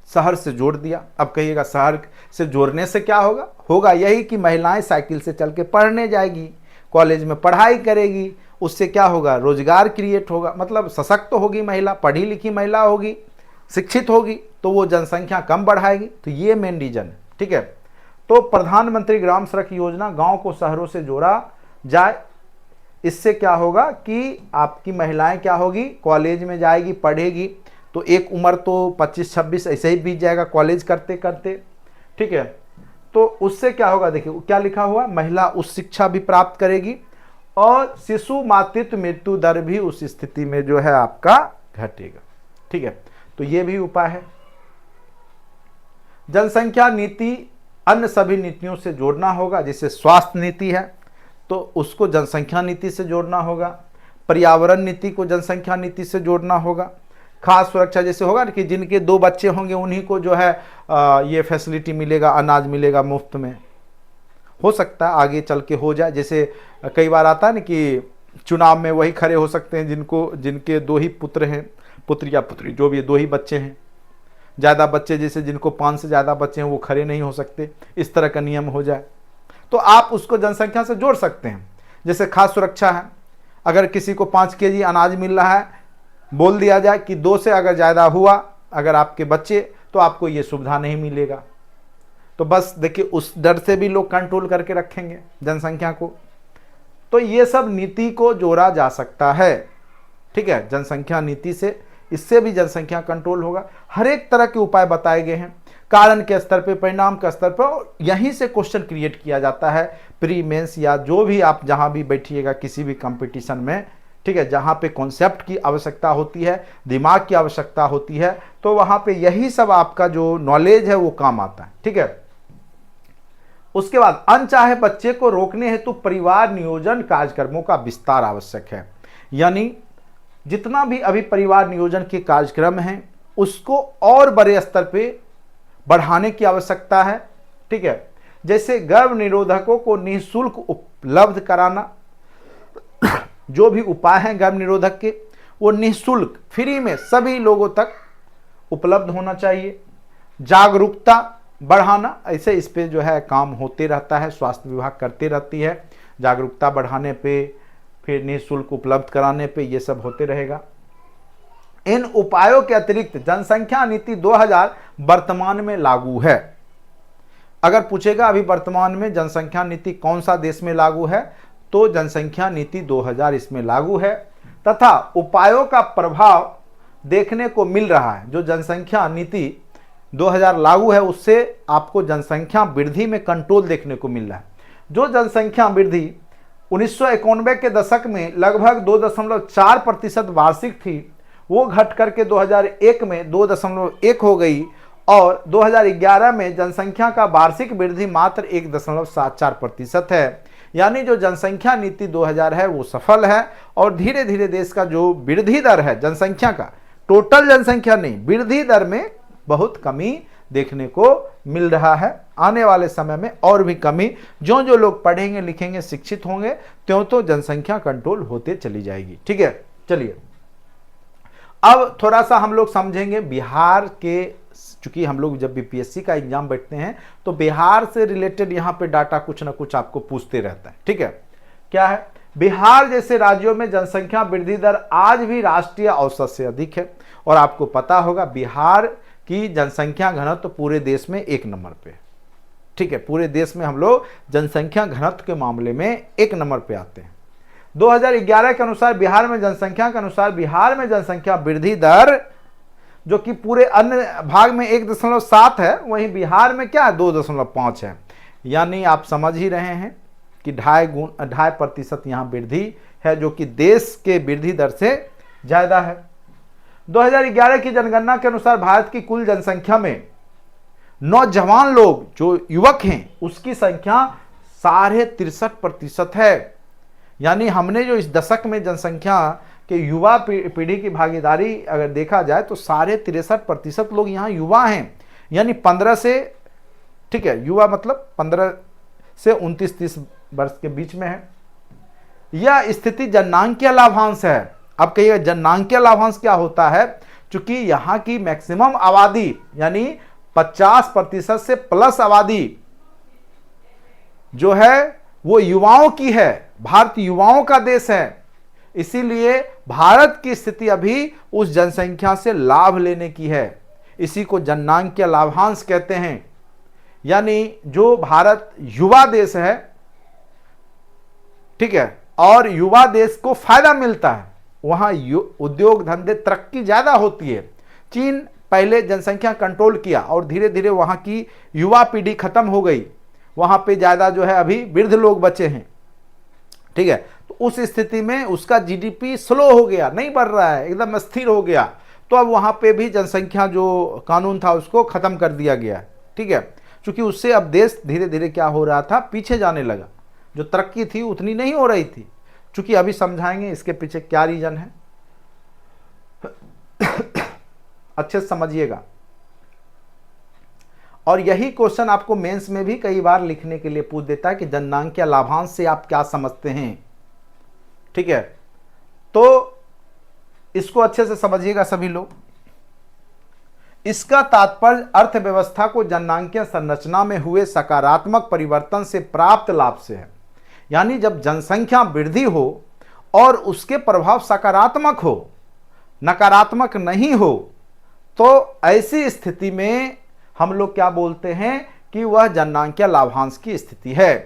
शहर से जोड़ दिया। अब कहिएगा शहर से जोड़ने से क्या होगा? होगा यही कि महिलाएं साइकिल से चल के पढ़ने जाएगी, कॉलेज में पढ़ाई करेगी, उससे क्या होगा? रोजगार क्रिएट होगा, मतलब सशक्त होगी महिला, पढ़ी लिखी महिला होगी, शिक्षित होगी, तो वो जनसंख्या कम बढ़ाएगी। तो ये मेन रीजन है, ठीक है। तो प्रधानमंत्री ग्राम सड़क योजना गांव को शहरों से जोड़ा जाए, इससे क्या होगा कि आपकी महिलाएं क्या होगी? कॉलेज में जाएगी, पढ़ेगी, तो एक उम्र तो 25-26 ऐसे ही बीत जाएगा कॉलेज करते करते, ठीक है। तो उससे क्या होगा? देखिए क्या लिखा हुआ, महिला उच्च शिक्षा भी प्राप्त करेगी और शिशु मातृत्व मृत्यु दर भी उस स्थिति में जो है आपका घटेगा, ठीक है। तो ये भी उपाय है। जनसंख्या नीति अन्य सभी नीतियों से जोड़ना होगा, जैसे स्वास्थ्य नीति है तो उसको जनसंख्या नीति से जोड़ना होगा, पर्यावरण नीति को जनसंख्या नीति से जोड़ना होगा, खास सुरक्षा जैसे होगा कि जिनके 2 बच्चे होंगे उन्हीं को जो है ये फैसिलिटी मिलेगा, अनाज मिलेगा मुफ्त में। हो सकता है आगे चल के हो जाए, जैसे कई बार आता है ना कि चुनाव में वही खड़े हो सकते हैं जिनके 2 ही पुत्र हैं, पुत्र या पुत्री जो भी 2 ही बच्चे हैं। ज़्यादा बच्चे जैसे जिनको 5 से ज़्यादा बच्चे हैं वो खड़े नहीं हो सकते, इस तरह का नियम हो जाए तो आप उसको जनसंख्या से जोड़ सकते हैं। जैसे खास सुरक्षा है, अगर किसी को 5 केजी अनाज मिल रहा है, बोल दिया जाए कि 2 से अगर ज़्यादा हुआ अगर आपके बच्चे तो आपको ये सुविधा नहीं मिलेगा। तो बस देखिए उस डर से भी लोग कंट्रोल करके रखेंगे जनसंख्या को। तो ये सब नीति को जोड़ा जा सकता है, ठीक है, जनसंख्या नीति से, इससे भी जनसंख्या कंट्रोल होगा। हर एक तरह के उपाय बताए गए हैं, कारण के स्तर पे, परिणाम के स्तर पर, यहीं से क्वेश्चन क्रिएट किया जाता है प्री मेंस या जो भी आप जहां भी बैठिएगा किसी भी कंपटीशन में, ठीक है, जहां पे कॉन्सेप्ट की आवश्यकता होती है, दिमाग की आवश्यकता होती है, तो वहां पे यही सब आपका जो नॉलेज है वो काम आता है, ठीक है। उसके बाद अनचाहे बच्चे को रोकने हेतु परिवार नियोजन कार्यक्रमों का विस्तार आवश्यक है। यानी जितना भी अभी परिवार नियोजन के कार्यक्रम हैं उसको और बड़े स्तर पे बढ़ाने की आवश्यकता है, ठीक है। जैसे गर्भ निरोधकों को निःशुल्क उपलब्ध कराना, जो भी उपाय हैं गर्भ निरोधक के वो निःशुल्क फ्री में सभी लोगों तक उपलब्ध होना चाहिए। जागरूकता बढ़ाना, ऐसे इस पे जो है काम होते रहता है, स्वास्थ्य विभाग करते रहती है, जागरूकता बढ़ाने पे, फिर निःशुल्क उपलब्ध कराने पे, ये सब होते रहेगा। इन उपायों के अतिरिक्त जनसंख्या नीति 2000 वर्तमान में लागू है। अगर पूछेगा अभी वर्तमान में जनसंख्या नीति कौन सा देश में लागू है, तो जनसंख्या नीति 2000 इसमें लागू है तथा उपायों का प्रभाव देखने को मिल रहा है। जो जनसंख्या नीति 2000 लागू है उससे आपको जनसंख्या वृद्धि में कंट्रोल देखने को मिल रहा है। जो जनसंख्या वृद्धि 1991 के दशक में लगभग 2.4% वार्षिक थी, वो घट करके 2001 में 2.1 हो गई और 2011 में जनसंख्या का वार्षिक वृद्धि मात्र 1.74% है। यानी जो जनसंख्या नीति 2000 है वो सफल है और धीरे धीरे देश का जो वृद्धि दर है जनसंख्या का, टोटल जनसंख्या नहीं, वृद्धि दर में बहुत कमी देखने को मिल रहा है। आने वाले समय में और भी कमी, जो जो लोग पढ़ेंगे लिखेंगे शिक्षित होंगे त्यों तो जनसंख्या कंट्रोल होते चली जाएगी, ठीक है। चलिए अब थोड़ा सा हम लोग समझेंगे बिहार के, चूंकि हम लोग जब बीपीएससी का एग्जाम बैठते हैं तो बिहार से रिलेटेड यहाँ पे डाटा कुछ ना कुछ आपको पूछते रहता है, ठीक है। क्या है? बिहार जैसे राज्यों में जनसंख्या वृद्धि दर आज भी राष्ट्रीय औसत से अधिक है और आपको पता होगा बिहार की जनसंख्या घनत्व तो पूरे देश में 1 नंबर पे, ठीक है। पूरे देश में हम लोग जनसंख्या घनत्व के मामले में 1 नंबर पे आते हैं। 2011 के अनुसार बिहार में जनसंख्या वृद्धि दर जो कि पूरे अन्य भाग में 1.7 है, वहीं बिहार में क्या है 2.5 है। यानी आप समझ ही रहे हैं कि 2.5% यहाँ वृद्धि है जो कि देश के वृद्धि दर से ज्यादा है। 2011 की जनगणना के अनुसार भारत की कुल जनसंख्या में नौजवान लोग जो युवक हैं उसकी संख्या 63.5% है। यानी हमने जो इस दशक में जनसंख्या के युवा पीढ़ी की भागीदारी अगर देखा जाए तो 63.5% लोग यहाँ युवा हैं। यानी 15 से, ठीक है, युवा मतलब 15 से 29-30 वर्ष के बीच में है, यह स्थिति जननांकीय लाभांश है। अब कहिएगा जननांकीय लाभांश क्या होता है? चूंकि यहां की मैक्सिमम आबादी यानी 50% से प्लस आबादी जो है वो युवाओं की है। भारत युवाओं का देश है, इसीलिए भारत की स्थिति अभी उस जनसंख्या से लाभ लेने की है। इसी को जननांकीय लाभांश कहते हैं। यानी जो भारत युवा देश है, ठीक है, और युवा देश को फायदा मिलता है, वहां उद्योग धंधे तरक्की ज्यादा होती है। चीन पहले जनसंख्या कंट्रोल किया और धीरे धीरे वहां की युवा पीढ़ी खत्म हो गई, वहां पे ज्यादा जो है अभी वृद्ध लोग बचे हैं, ठीक है। तो उस स्थिति में उसका जीडीपी स्लो हो गया, नहीं बढ़ रहा है, एकदम स्थिर हो गया। तो अब वहां पे भी जनसंख्या जो कानून था उसको खत्म कर दिया गया, ठीक है। क्योंकि उससे अब देश धीरे धीरे क्या हो रहा था, पीछे जाने लगा। जो तरक्की थी उतनी नहीं हो रही थी। चूंकि अभी समझाएंगे इसके पीछे क्या रीजन है, अच्छे से समझिएगा। और यही क्वेश्चन आपको मेंस में भी कई बार लिखने के लिए पूछ देता है कि जननांकीय लाभांश से आप क्या समझते हैं, ठीक है। तो इसको अच्छे से समझिएगा सभी लोग। इसका तात्पर्य अर्थव्यवस्था को जननांकीय संरचना में हुए सकारात्मक परिवर्तन से प्राप्त लाभ से है। यानी जब जनसंख्या वृद्धि हो और उसके प्रभाव सकारात्मक हो, नकारात्मक नहीं हो, तो ऐसी स्थिति में हम लोग क्या बोलते हैं कि वह जननांकीय लाभांश की स्थिति है,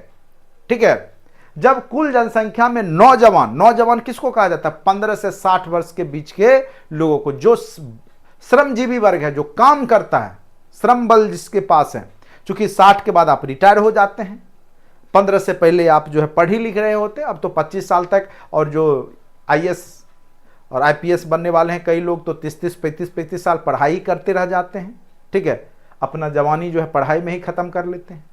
ठीक है। जब कुल जनसंख्या में नौजवान किसको कहा जाता है? 15 से 60 वर्ष के बीच के लोगों को, जो श्रमजीवी वर्ग है, जो काम करता है, श्रम बल जिसके पास है। क्योंकि 60 के बाद आप रिटायर हो जाते हैं, 15 से पहले आप जो है पढ़ ही लिख रहे होते हैं। अब तो 25 साल तक, और जो आईएएस और आईपीएस बनने वाले हैं कई लोग तो 30-30, 35-35 साल पढ़ाई करते रह जाते हैं, ठीक है। अपना जवानी जो है पढ़ाई में ही खत्म कर लेते हैं।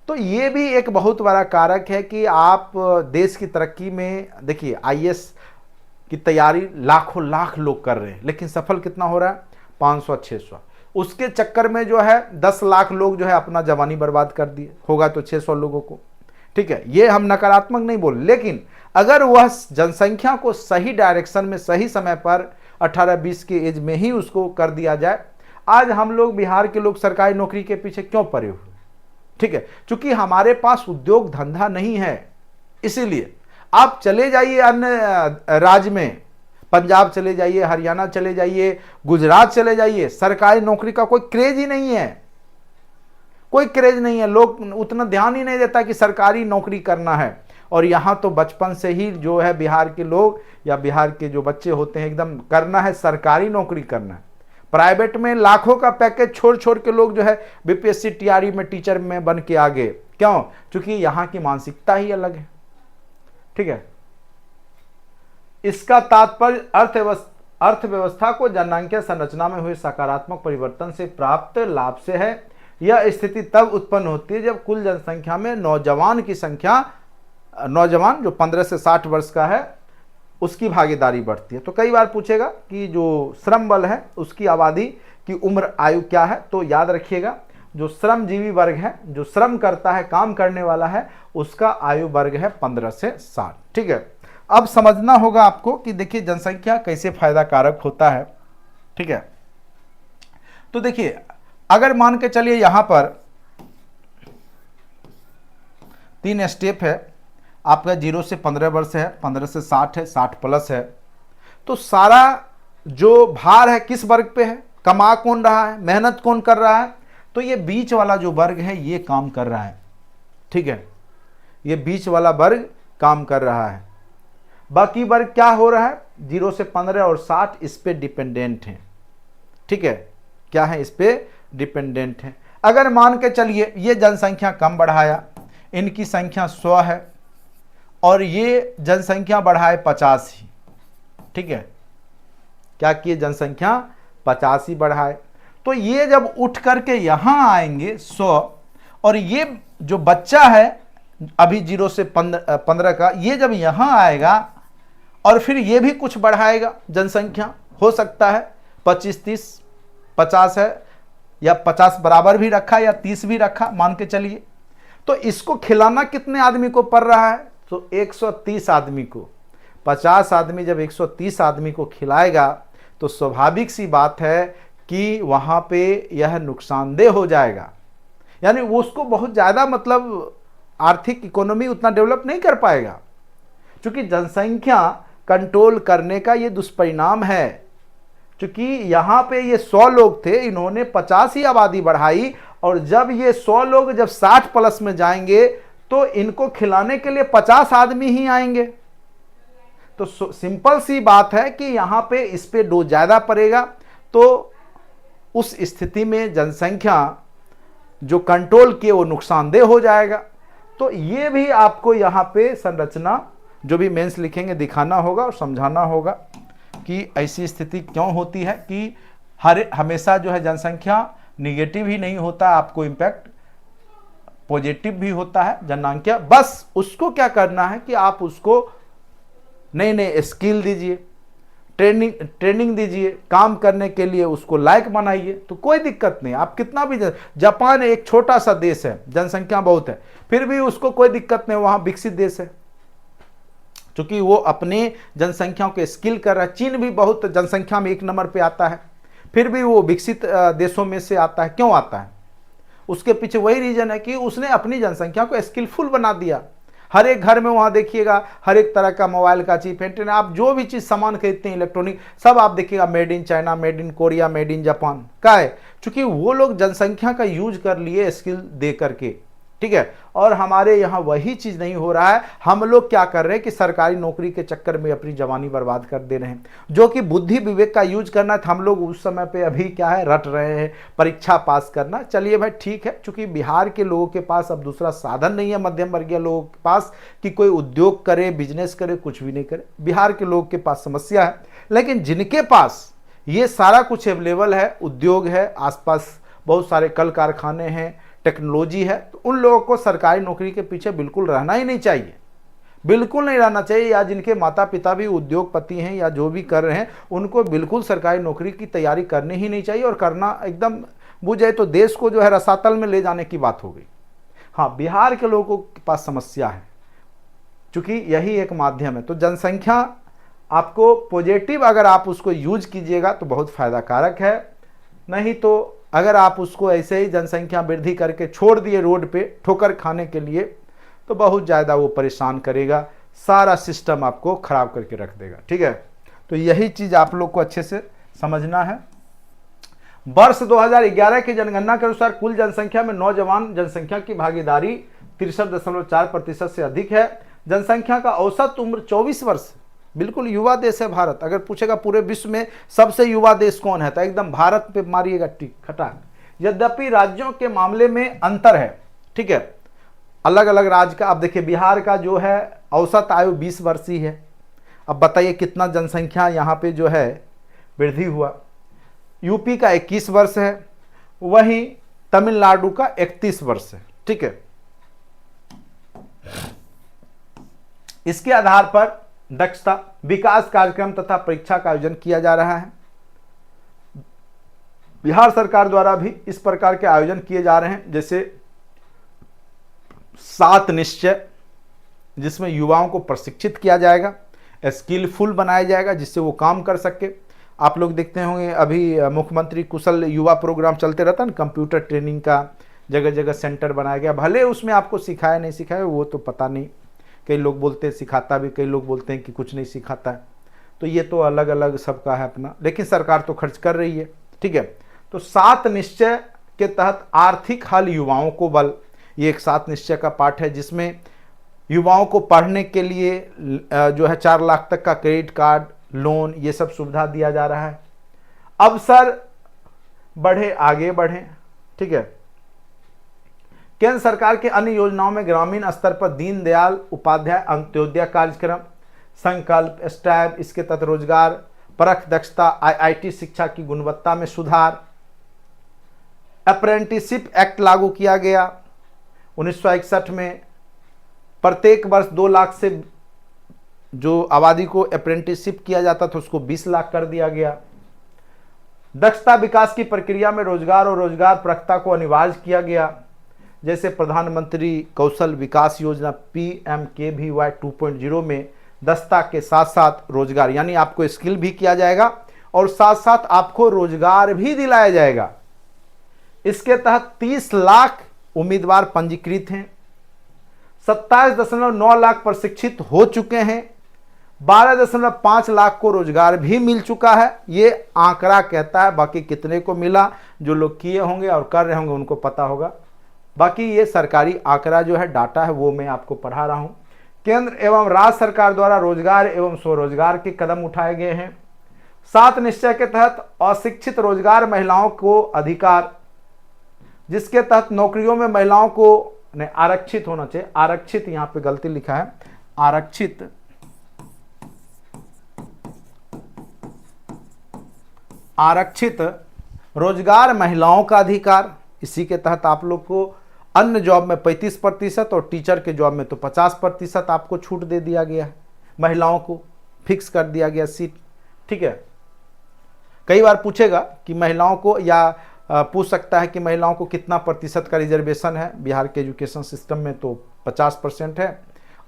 तो ये भी एक बहुत बड़ा कारक है कि आप देश की तरक्की में देखिए, आईएएस की तैयारी लाखों लाख लोग कर रहे हैं, लेकिन सफल कितना हो रहा है? 500-600। उसके चक्कर में जो है 10 लाख लोग जो है अपना जवानी बर्बाद कर दिए, होगा तो 600 लोगों को, ठीक है। ये हम नकारात्मक नहीं बोल, लेकिन अगर वह जनसंख्या को सही डायरेक्शन में सही समय पर 18-20 के एज में ही उसको कर दिया जाए। आज हम लोग बिहार के लोग सरकारी नौकरी के पीछे क्यों पड़े हुए? ठीक है, क्योंकि हमारे पास उद्योग धंधा नहीं है। इसीलिए आप चले जाइए अन्य राज्य में, पंजाब चले जाइए, हरियाणा चले जाइए, गुजरात चले जाइए, सरकारी नौकरी का कोई क्रेज ही नहीं है, कोई क्रेज नहीं है। लोग उतना ध्यान ही नहीं देता कि सरकारी नौकरी करना है। और यहाँ तो बचपन से ही जो है बिहार के लोग या बिहार के जो बच्चे होते हैं, एकदम करना है सरकारी नौकरी करना है। प्राइवेट में लाखों का पैकेज छोड़ छोड़ के लोग जो है बीपीएससी टीआरई में टीचर में बन के आ गए। क्यों? क्योंकि यहाँ की मानसिकता ही अलग है, ठीक है। इसका तात्पर्य अर्थव्यवस्था को जननांकीय संरचना में हुए सकारात्मक परिवर्तन से प्राप्त लाभ से है। यह स्थिति तब उत्पन्न होती है जब कुल जनसंख्या में नौजवान की संख्या, नौजवान जो 15 से 60 वर्ष का है, उसकी भागीदारी बढ़ती है। तो कई बार पूछेगा कि जो श्रम बल है उसकी आबादी की उम्र आयु क्या है, तो याद रखिएगा जो श्रमजीवी वर्ग है, जो श्रम करता है, काम करने वाला है, उसका आयु वर्ग है 15 से 60, ठीक है। अब समझना होगा आपको कि देखिए जनसंख्या कैसे फायदा कारक होता है, ठीक है। तो देखिए अगर मान के चलिए यहां पर 3 स्टेप है, आपका 0 से 15 वर्ष है, 15 से 60 है, 60 प्लस है। तो सारा जो भार है किस वर्ग पे है? कमा कौन रहा है, मेहनत कौन कर रहा है? तो ये बीच वाला जो वर्ग है ये काम कर रहा है, ठीक है। ये बीच वाला वर्ग काम कर रहा है। बाकी वर्ग क्या हो रहा है? 0 से 15 और 60 इस पे डिपेंडेंट हैं, ठीक है। क्या है? इस पे डिपेंडेंट है। अगर मान के चलिए ये जनसंख्या कम बढ़ाया, इनकी संख्या 100 है और ये जनसंख्या बढ़ाए 85, ठीक है। क्या किए? जनसंख्या 85 बढ़ाए। तो ये जब उठ करके यहां आएंगे 100, और ये जो बच्चा है अभी 0 से 15 का, ये जब यहां आएगा और फिर ये भी कुछ बढ़ाएगा जनसंख्या, हो सकता है 25, 30, 50 है, या 50 बराबर भी रखा या 30 भी रखा मान के चलिए। तो इसको खिलाना कितने आदमी को पड़ रहा है? तो 130 आदमी को, 50 आदमी जब 130 आदमी को खिलाएगा तो स्वाभाविक सी बात है कि वहाँ पे यह नुकसानदेह हो जाएगा, यानी वो उसको बहुत ज़्यादा मतलब आर्थिक इकोनॉमी उतना डेवलप नहीं कर पाएगा, क्योंकि जनसंख्या कंट्रोल करने का ये दुष्परिणाम है। क्योंकि यहाँ पे ये 100 लोग थे, इन्होंने 50 ही आबादी बढ़ाई, और जब ये 100 लोग जब 60 प्लस में जाएंगे तो इनको खिलाने के लिए 50 आदमी ही आएंगे। तो सिंपल सी बात है कि यहाँ पे इस पे डोज ज़्यादा पड़ेगा, तो उस स्थिति में जनसंख्या जो कंट्रोल किए वो नुकसानदेह हो जाएगा। तो ये भी आपको यहाँ पे संरचना जो भी मेंस लिखेंगे दिखाना होगा और समझाना होगा कि ऐसी स्थिति क्यों होती है कि हमेशा जो है जनसंख्या निगेटिव ही नहीं होता, आपको इम्पैक्ट पॉजिटिव भी होता है जनसंख्या। बस उसको क्या करना है कि आप उसको नए नए स्किल दीजिए, ट्रेनिंग दीजिए, काम करने के लिए उसको लायक बनाइए, तो कोई दिक्कत नहीं। आप कितना भी, जापान एक छोटा सा देश है, जनसंख्या बहुत है, फिर भी उसको कोई दिक्कत नहीं, वहाँ विकसित देश है, क्योंकि वो अपने जनसंख्या को स्किल कर रहा है। चीन भी बहुत जनसंख्या में 1 नंबर पे आता है, फिर भी वो विकसित देशों में से आता है। क्यों आता है? उसके पीछे वही रीजन है कि उसने अपनी जनसंख्या को स्किलफुल बना दिया। हर एक घर में वहाँ देखिएगा हर एक तरह का मोबाइल का चिप, एंटीना, आप जो भी चीज़ सामान खरीदते हैं इलेक्ट्रॉनिक, सब आप देखिएगा made in China, made in Korea, made in Japan का है, क्योंकि वो लोग जनसंख्या का यूज कर लिए स्किल दे करके, ठीक है। और हमारे यहाँ वही चीज़ नहीं हो रहा है। हम लोग क्या कर रहे हैं कि सरकारी नौकरी के चक्कर में अपनी जवानी बर्बाद कर दे रहे हैं। जो कि बुद्धि विवेक का यूज करना था, हम लोग उस समय पे अभी क्या है, रट रहे हैं परीक्षा पास करना। चलिए भाई ठीक है, क्योंकि बिहार के लोगों के पास अब दूसरा साधन नहीं है, मध्यम वर्गीय लोगों के पास, कि कोई उद्योग करे, बिजनेस करे, कुछ भी नहीं करे। बिहार के लोगों के पास समस्या है। लेकिन जिनके पास ये सारा कुछ अवेलेबल है, उद्योग है, आसपास बहुत सारे कल कारखाने हैं, टेक्नोलॉजी है, तो उन लोगों को सरकारी नौकरी के पीछे बिल्कुल रहना ही नहीं चाहिए, बिल्कुल नहीं रहना चाहिए। या जिनके माता पिता भी उद्योगपति हैं या जो भी कर रहे हैं, उनको बिल्कुल सरकारी नौकरी की तैयारी करनी ही नहीं चाहिए। और करना एकदम बुझे तो देश को जो है रसातल में ले जाने की बात हो गई। हाँ, बिहार के लोगों के पास समस्या है, क्योंकि यही एक माध्यम है। तो जनसंख्या आपको पॉजिटिव, अगर आप उसको यूज कीजिएगा तो बहुत फायदा कारक है। नहीं तो अगर आप उसको ऐसे ही जनसंख्या वृद्धि करके छोड़ दिए रोड पे ठोकर खाने के लिए, तो बहुत ज़्यादा वो परेशान करेगा, सारा सिस्टम आपको खराब करके रख देगा, ठीक है। तो यही चीज़ आप लोग को अच्छे से समझना है। वर्ष 2011 की जनगणना के अनुसार कुल जनसंख्या में नौजवान जनसंख्या की भागीदारी 63.4% से अधिक है। जनसंख्या का औसत उम्र 24 वर्ष, बिल्कुल युवा देश है भारत। अगर पूछेगा पूरे विश्व में सबसे युवा देश कौन है, तो एकदम भारत पे मारिएगा टिक खटाक। यद्यपि राज्यों के मामले में अंतर है, ठीक है, अलग अलग राज्य का। अब देखिए बिहार का जो है औसत आयु 20 वर्ष ही है। अब बताइए कितना जनसंख्या यहाँ पे जो है वृद्धि हुआ। यूपी का 21 वर्ष है, वहीं तमिलनाडु का 31 वर्ष है, ठीक है। इसके आधार पर दक्षता विकास कार्यक्रम तथा परीक्षा का आयोजन किया जा रहा है। बिहार सरकार द्वारा भी इस प्रकार के आयोजन किए जा रहे हैं, जैसे 7 निश्चय, जिसमें युवाओं को प्रशिक्षित किया जाएगा, स्किलफुल बनाया जाएगा, जिससे वो काम कर सके। आप लोग देखते होंगे अभी मुख्यमंत्री कुशल युवा प्रोग्राम चलते रहता है ना, कंप्यूटर ट्रेनिंग का जगह जगह सेंटर बनाया गया। भले उसमें आपको सिखाया नहीं सिखाया वो तो पता नहीं, कई लोग बोलते हैं सिखाता भी, कई लोग बोलते हैं कि कुछ नहीं सिखाता है, तो ये तो अलग अलग सबका है अपना, लेकिन सरकार तो खर्च कर रही है, ठीक है। तो 7 निश्चय के तहत आर्थिक हल युवाओं को बल, ये एक 7 निश्चय का पार्ट है, जिसमें युवाओं को पढ़ने के लिए जो है 4 लाख तक का क्रेडिट कार्ड, लोन, ये सब सुविधा दिया जा रहा है। अवसर बढ़े आगे बढ़े, ठीक है। केंद्र सरकार के अन्य योजनाओं में ग्रामीण स्तर पर दीनदयाल उपाध्याय अंत्योदय कार्यक्रम, संकल्प, स्टैब, इसके तहत रोजगार परख दक्षता, आईआईटी शिक्षा की गुणवत्ता में सुधार, अप्रेंटिसशिप एक्ट लागू किया गया 1961 में। प्रत्येक वर्ष 2 लाख से जो आबादी को अप्रेंटिसशिप किया जाता था उसको 20 लाख कर दिया गया। दक्षता विकास की प्रक्रिया में रोजगार और रोजगार परखता को अनिवार्य किया गया। जैसे प्रधानमंत्री कौशल विकास योजना PMKVY 2.0 में दस्ता के साथ साथ रोजगार, यानी आपको स्किल भी किया जाएगा और साथ साथ आपको रोजगार भी दिलाया जाएगा। इसके तहत 30 लाख उम्मीदवार पंजीकृत हैं, 27.9 लाख प्रशिक्षित हो चुके हैं, 12.5 लाख को रोजगार भी मिल चुका है। ये आंकड़ा कहता है, बाकी कितने को मिला जो लोग किए होंगे और कर रहे होंगे उनको पता होगा। बाकी ये सरकारी आंकड़ा जो है, डाटा है, वो मैं आपको पढ़ा रहा हूं। केंद्र एवं राज्य सरकार द्वारा रोजगार एवं स्वरोजगार के कदम उठाए गए हैं। 7 निश्चय के तहत अशिक्षित रोजगार महिलाओं को अधिकार, जिसके तहत नौकरियों में महिलाओं को आरक्षित होना चाहिए। आरक्षित यहां पे गलती लिखा है, आरक्षित रोजगार महिलाओं का अधिकार। इसी के तहत आप लोग को अन्य जॉब में 35% और टीचर के जॉब में तो 50% आपको छूट दे दिया गया है, महिलाओं को फिक्स कर दिया गया सीट। ठीक है, कई बार पूछेगा कि महिलाओं को, या पूछ सकता है कि महिलाओं को कितना प्रतिशत का रिजर्वेशन है। बिहार के एजुकेशन सिस्टम में तो 50% है,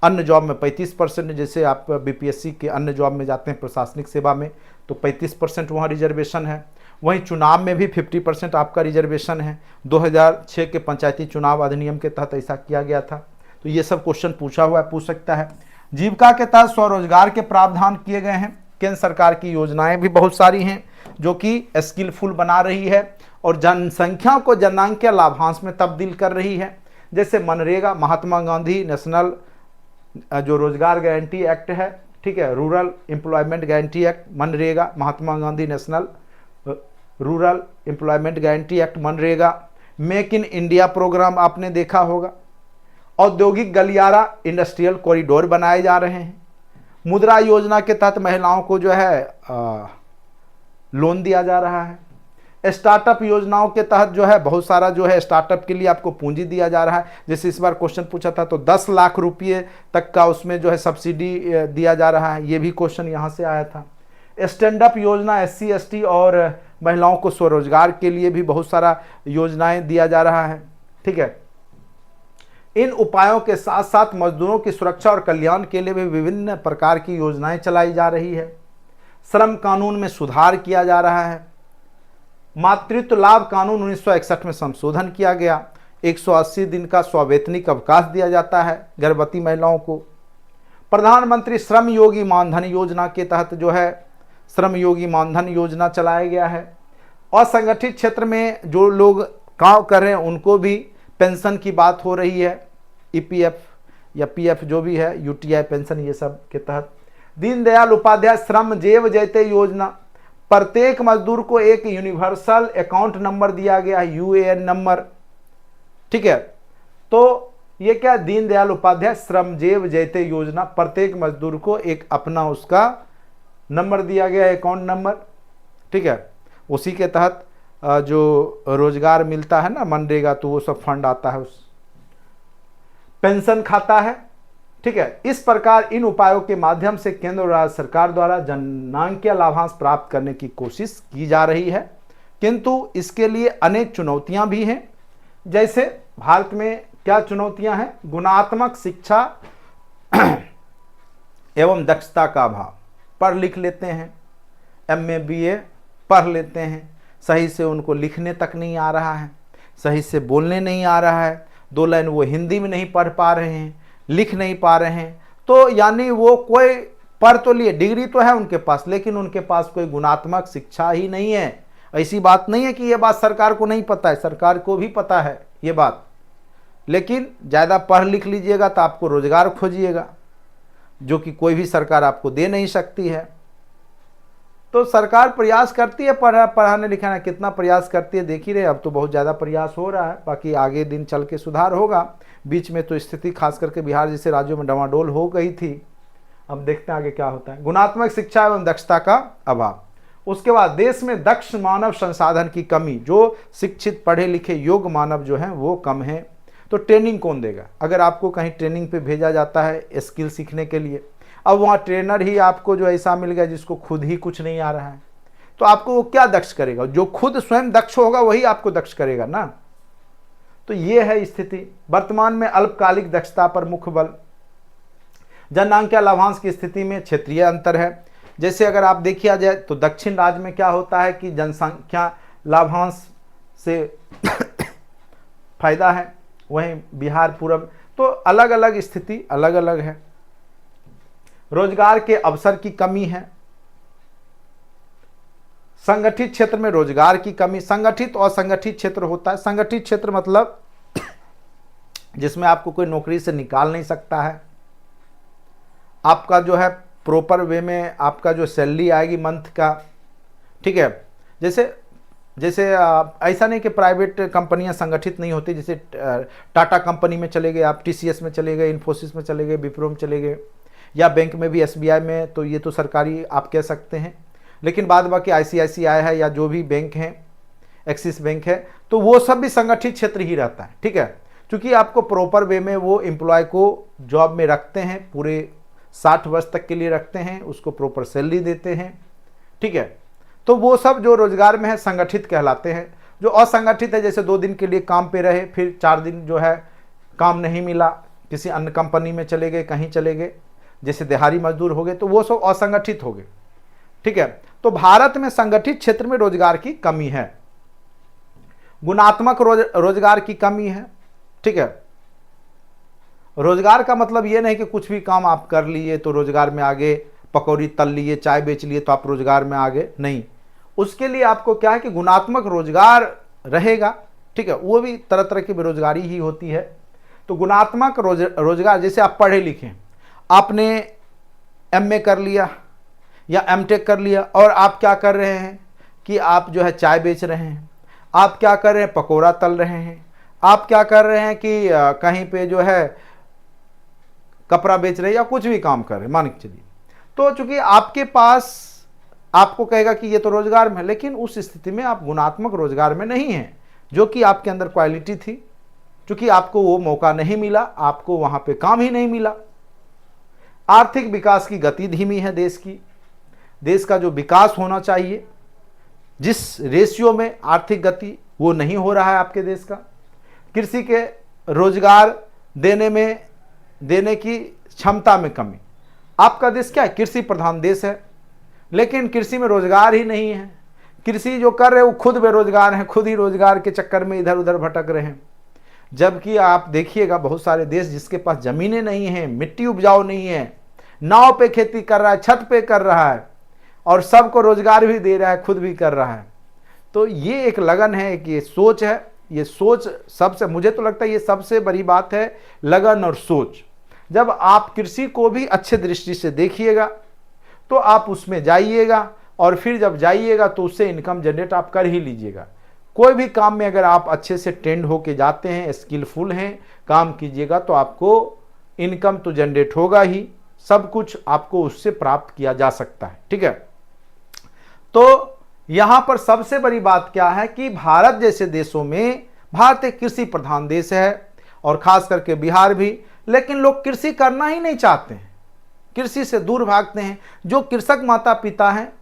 अन्य जॉब में 35%। जैसे आप BPSC के अन्य जॉब में जाते हैं प्रशासनिक सेवा में तो 35% वहाँ रिजर्वेशन है। वहीं चुनाव में भी 50% आपका रिजर्वेशन है। 2006 के पंचायती चुनाव अधिनियम के तहत ऐसा किया गया था। तो ये सब क्वेश्चन पूछा हुआ है, पूछ सकता है। जीविका के तहत स्वरोजगार के प्रावधान किए गए हैं। केंद्र सरकार की योजनाएं भी बहुत सारी हैं जो कि स्किलफुल बना रही है और जनसंख्या को जनांकीय लाभांश में तब्दील कर रही है। जैसे मनरेगा, महात्मा गांधी नेशनल जो रोजगार गारंटी एक्ट है, ठीक है, rural employment guarantee act, MNREGA, Mahatma Gandhi national rural employment guarantee act, MNREGA, make in India programme आपने देखा होगा। औद्योगिक गलियारा, इंडस्ट्रियल कॉरिडोर बनाए जा रहे हैं। मुद्रा योजना के तहत महिलाओं को जो है लोन दिया जा रहा है। स्टार्टअप योजनाओं के तहत जो है बहुत सारा जो है स्टार्टअप के लिए आपको पूंजी दिया जा रहा है। जैसे इस बार क्वेश्चन पूछा था तो 10 लाख रुपये तक का उसमें जो है सब्सिडी दिया जा रहा है। ये भी क्वेश्चन यहाँ से आया था। स्टैंड अप योजना SC ST और महिलाओं को स्वरोजगार के लिए भी बहुत सारा योजनाएं दिया जा रहा है। ठीक है, इन उपायों के साथ साथ मजदूरों की सुरक्षा और कल्याण के लिए भी विभिन्न प्रकार की योजनाएं चलाई जा रही है। श्रम कानून में सुधार किया जा रहा है। मातृत्व लाभ कानून 1961 में संशोधन किया गया। 180 दिन का स्ववेतनिक अवकाश दिया जाता है गर्भवती महिलाओं को। प्रधानमंत्री श्रम योगी मानधन योजना के तहत जो है श्रम योगी मानधन योजना चलाया गया है। असंगठित क्षेत्र में जो लोग काम कर रहे हैं उनको भी पेंशन की बात हो रही है। EPF या PF जो भी है, UTI पेंशन, ये सब के तहत। दीनदयाल उपाध्याय श्रम जेव जयते योजना, प्रत्येक मजदूर को एक यूनिवर्सल अकाउंट नंबर दिया गया है, UAN नंबर। ठीक है, तो ये क्या, दीनदयाल उपाध्याय श्रम जेव जयते योजना, प्रत्येक मजदूर को एक अपना उसका नंबर दिया गया है, अकाउंट नंबर। ठीक है, उसी के तहत जो रोजगार मिलता है ना मनरेगा, तो वो सब फंड आता है, उस पेंशन खाता है। ठीक है, इस प्रकार इन उपायों के माध्यम से केंद्र और राज्य सरकार द्वारा जनांकीय लाभांश प्राप्त करने की कोशिश की जा रही है, किंतु इसके लिए अनेक चुनौतियां भी हैं। जैसे भारत में क्या चुनौतियां हैं? गुणात्मक शिक्षा एवं दक्षता का अभाव। पढ़ लिख लेते हैं, MA BA पढ़ लेते हैं, सही से उनको लिखने तक नहीं आ रहा है, सही से बोलने नहीं आ रहा है, 2 लाइन वो हिंदी में नहीं पढ़ पा रहे हैं, लिख नहीं पा रहे हैं। तो यानी वो कोई पढ़ तो लिए, डिग्री तो है उनके पास, लेकिन उनके पास कोई गुणात्मक शिक्षा ही नहीं है। ऐसी बात नहीं है कि ये बात सरकार को नहीं पता है, सरकार को भी पता है ये बात, लेकिन ज़्यादा पढ़ लिख लीजिएगा तो आपको रोजगार खोजिएगा, जो कि कोई भी सरकार आपको दे नहीं सकती है। तो सरकार प्रयास करती है पढ़ाने लिखाने, कितना प्रयास करती है देख ही रहे। अब तो बहुत ज़्यादा प्रयास हो रहा है, बाकी आगे दिन चल के सुधार होगा। बीच में तो स्थिति खास करके बिहार जैसे राज्यों में डवाडोल हो गई थी। अब देखते हैं आगे क्या होता है। गुणात्मक शिक्षा एवं दक्षता का अभाव। उसके बाद देश में दक्ष मानव संसाधन की कमी, जो शिक्षित पढ़े लिखे योग्य मानव जो हैं वो कम है। तो ट्रेनिंग कौन देगा? अगर आपको कहीं ट्रेनिंग पे भेजा जाता है स्किल सीखने के लिए, अब वहाँ ट्रेनर ही आपको जो ऐसा मिल गया जिसको खुद ही कुछ नहीं आ रहा है, तो आपको वो क्या दक्ष करेगा? जो खुद स्वयं दक्ष होगा वही आपको दक्ष करेगा ना। तो तो ये है स्थिति। वर्तमान में अल्पकालिक दक्षता पर मुख्य बल। जननांकीय लाभांश की स्थिति में क्षेत्रीय अंतर है। जैसे अगर आप देखिए जाए तो दक्षिण राज्य में क्या होता है कि जनसंख्या लाभांश से फायदा है, वहीं बिहार पूर्व, तो अलग अलग स्थिति अलग अलग है। रोजगार के अवसर की कमी है। संगठित क्षेत्र में रोजगार की कमी। संगठित और असंगठित क्षेत्र होता है। संगठित क्षेत्र मतलब जिसमें आपको कोई नौकरी से निकाल नहीं सकता है, आपका जो है प्रॉपर वे में आपका जो सैलरी आएगी मंथ का, ठीक है। जैसे जैसे ऐसा नहीं कि प्राइवेट कंपनियां संगठित नहीं होती, जैसे टाटा कंपनी में चले गए आप, टीसीएस में चले गए, इन्फोसिस में चले गए, विप्रो में चले गए, या बैंक में भी एसबीआई में, तो ये तो सरकारी आप कह सकते हैं। लेकिन बाद बाकी आईसीआईसीआई है या जो भी बैंक हैं, एक्सिस बैंक है, तो वो सब भी संगठित क्षेत्र ही रहता है, ठीक है। क्योंकि आपको प्रॉपर वे में वो एम्प्लॉय को जॉब में रखते हैं, पूरे 60 वर्ष तक के लिए रखते हैं, उसको प्रॉपर सैलरी देते हैं, ठीक है। तो वो सब जो रोजगार में है संगठित कहलाते हैं। जो असंगठित है, जैसे 2 दिन के लिए काम पे रहे, फिर 4 दिन जो है काम नहीं मिला, किसी अन्य कंपनी में चले गए, कहीं चले गए, जैसे दिहाड़ी मजदूर हो गए, तो वो सब असंगठित हो गए, ठीक है। तो भारत में संगठित क्षेत्र में रोजगार की कमी है। गुणात्मक रोजगार की कमी है, ठीक है। रोजगार का मतलब ये नहीं कि कुछ भी काम आप कर लिए तो रोजगार में आगे, पकौड़ी तल लिए, चाय बेच लिए तो आप रोजगार में आगे, नहीं। उसके लिए आपको क्या है कि गुणात्मक रोजगार रहेगा, ठीक है। वो भी तरह तरह की बेरोजगारी ही होती है। तो गुणात्मक रोजगार, जैसे आप पढ़े लिखे, आपने एमए कर लिया या एमटेक कर लिया, और आप क्या कर रहे हैं कि आप जो है चाय बेच रहे हैं, आप क्या कर रहे हैं पकौड़ा तल रहे हैं, आप क्या कर रहे हैं कि कहीं पे जो है कपड़ा बेच रहे हैं या कुछ भी काम कर रहे हैं, मान के चलिए। तो चूंकि आपके पास, आपको कहेगा कि ये तो रोजगार में है, लेकिन उस स्थिति में आप गुणात्मक रोजगार में नहीं हैं, जो कि आपके अंदर क्वालिटी थी। चूंकि आपको वो मौका नहीं मिला, आपको वहां पे काम ही नहीं मिला। आर्थिक विकास की गति धीमी है देश की। देश का जो विकास होना चाहिए, जिस रेशियो में आर्थिक गति, वो नहीं हो रहा है आपके देश का। कृषि के रोजगार देने की क्षमता में कमी। आपका देश क्या है, कृषि प्रधान देश है, लेकिन कृषि में रोजगार ही नहीं है। कृषि जो कर रहे हैं वो खुद बेरोजगार हैं, खुद ही रोजगार के चक्कर में इधर उधर भटक रहे हैं। जबकि आप देखिएगा बहुत सारे देश जिसके पास जमीनें नहीं हैं, मिट्टी उपजाऊ नहीं है, नाव पे खेती कर रहा है, छत पे कर रहा है, और सबको रोजगार भी दे रहा है, खुद भी कर रहा है। तो ये एक लगन है, एक ये सोच है। ये सोच सबसे, मुझे तो लगता है ये सबसे बड़ी बात है, लगन और सोच। जब आप कृषि को भी अच्छे दृष्टि से देखिएगा तो आप उसमें जाइएगा, और फिर जब जाइएगा तो उससे इनकम जनरेट आप कर ही लीजिएगा। कोई भी काम में अगर आप अच्छे से ट्रेंड होके जाते हैं, स्किलफुल हैं, काम कीजिएगा, तो आपको इनकम तो जनरेट होगा ही, सब कुछ आपको उससे प्राप्त किया जा सकता है, ठीक है। तो यहां पर सबसे बड़ी बात क्या है कि भारत जैसे देशों में, भारत एक कृषि प्रधान देश है, और खास करके बिहार भी, लेकिन लोग कृषि करना ही नहीं चाहते हैं, कृषि से दूर भागते हैं। जो कृषक माता पिता हैं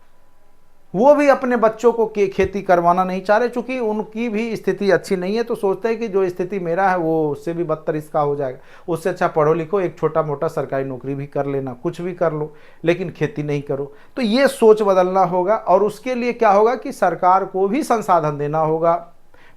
वो भी अपने बच्चों को खेती करवाना नहीं चाह रहे, चूंकि उनकी भी स्थिति अच्छी नहीं है, तो सोचते हैं कि जो स्थिति मेरा है वो उससे भी बदतर इसका हो जाएगा, उससे अच्छा पढ़ो लिखो, एक छोटा मोटा सरकारी नौकरी भी कर लेना, कुछ भी कर लो, लेकिन खेती नहीं करो। तो ये सोच बदलना होगा, और उसके लिए क्या होगा कि सरकार को भी संसाधन देना होगा,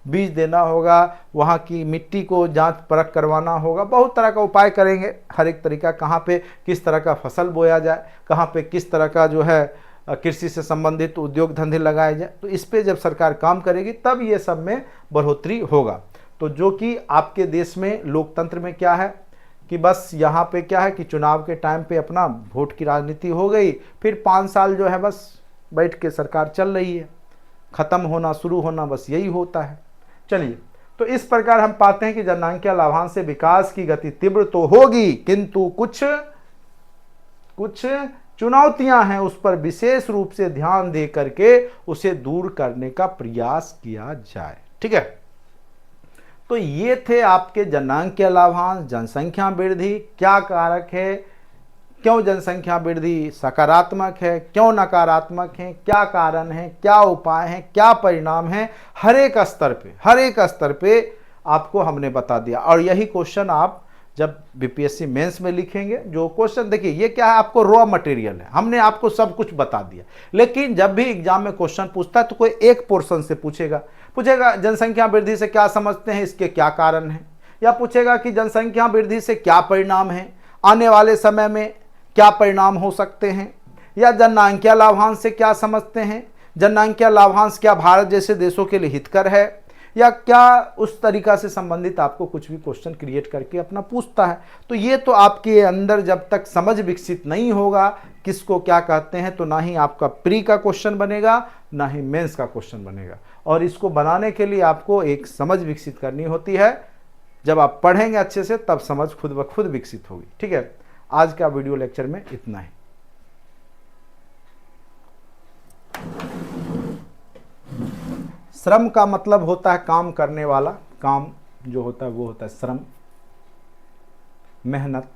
बीज देना होगा, वहाँ की मिट्टी को जांच परख करवाना होगा, बहुत तरह का उपाय करेंगे, हर एक तरीका, कहाँ पे किस तरह का फसल बोया जाए, कहाँ पे किस तरह का जो है कृषि से संबंधित उद्योग धंधे लगाए जाए। तो इस पे जब सरकार काम करेगी तब ये सब में बढ़ोतरी होगा। तो जो कि आपके देश में लोकतंत्र में क्या है कि बस यहाँ पे क्या है कि चुनाव के टाइम पे अपना वोट की राजनीति हो गई, फिर 5 साल जो है बस बैठ के सरकार चल रही है, ख़त्म होना शुरू होना, बस यही होता है। चलिए, तो इस प्रकार हम पाते हैं कि जननांकीय लाभांश से विकास की गति तीव्र तो होगी, किंतु कुछ चुनौतियां हैं, उस पर विशेष रूप से ध्यान दे करके उसे दूर करने का प्रयास किया जाए, ठीक है। तो ये थे आपके जननांकीय लाभांश, जनसंख्या वृद्धि क्या कारक है, क्यों जनसंख्या वृद्धि सकारात्मक है, क्यों नकारात्मक है, क्या कारण है, क्या उपाय हैं, क्या परिणाम है। हर एक स्तर पे आपको हमने बता दिया। और यही क्वेश्चन आप जब बीपीएससी मेंस में लिखेंगे, जो क्वेश्चन देखिए ये क्या है, आपको रॉ मटेरियल है, हमने आपको सब कुछ बता दिया। लेकिन जब भी एग्जाम में क्वेश्चन पूछता है तो कोई एक पोर्शन से पूछेगा जनसंख्या वृद्धि से क्या समझते हैं, इसके क्या कारण हैं, या पूछेगा कि जनसंख्या वृद्धि से क्या परिणाम है, आने वाले समय में क्या परिणाम हो सकते हैं, या जननांकीय लाभांश से क्या समझते हैं, जननांकीय लाभांश क्या भारत जैसे देशों के लिए हितकर है, या क्या उस तरीका से संबंधित आपको कुछ भी क्वेश्चन क्रिएट करके अपना पूछता है। तो ये तो आपके अंदर जब तक समझ विकसित नहीं होगा किसको क्या कहते हैं, तो ना ही आपका प्री का क्वेश्चन बनेगा, ना ही मेंस का क्वेश्चन बनेगा। और इसको बनाने के लिए आपको एक समझ विकसित करनी होती है। जब आप पढ़ेंगे अच्छे से तब समझ खुद ब खुद विकसित होगी। ठीक है, आज का वीडियो लेक्चर में इतना ही। श्रम का मतलब होता है काम करने वाला, काम जो होता है वो होता है श्रम, मेहनत।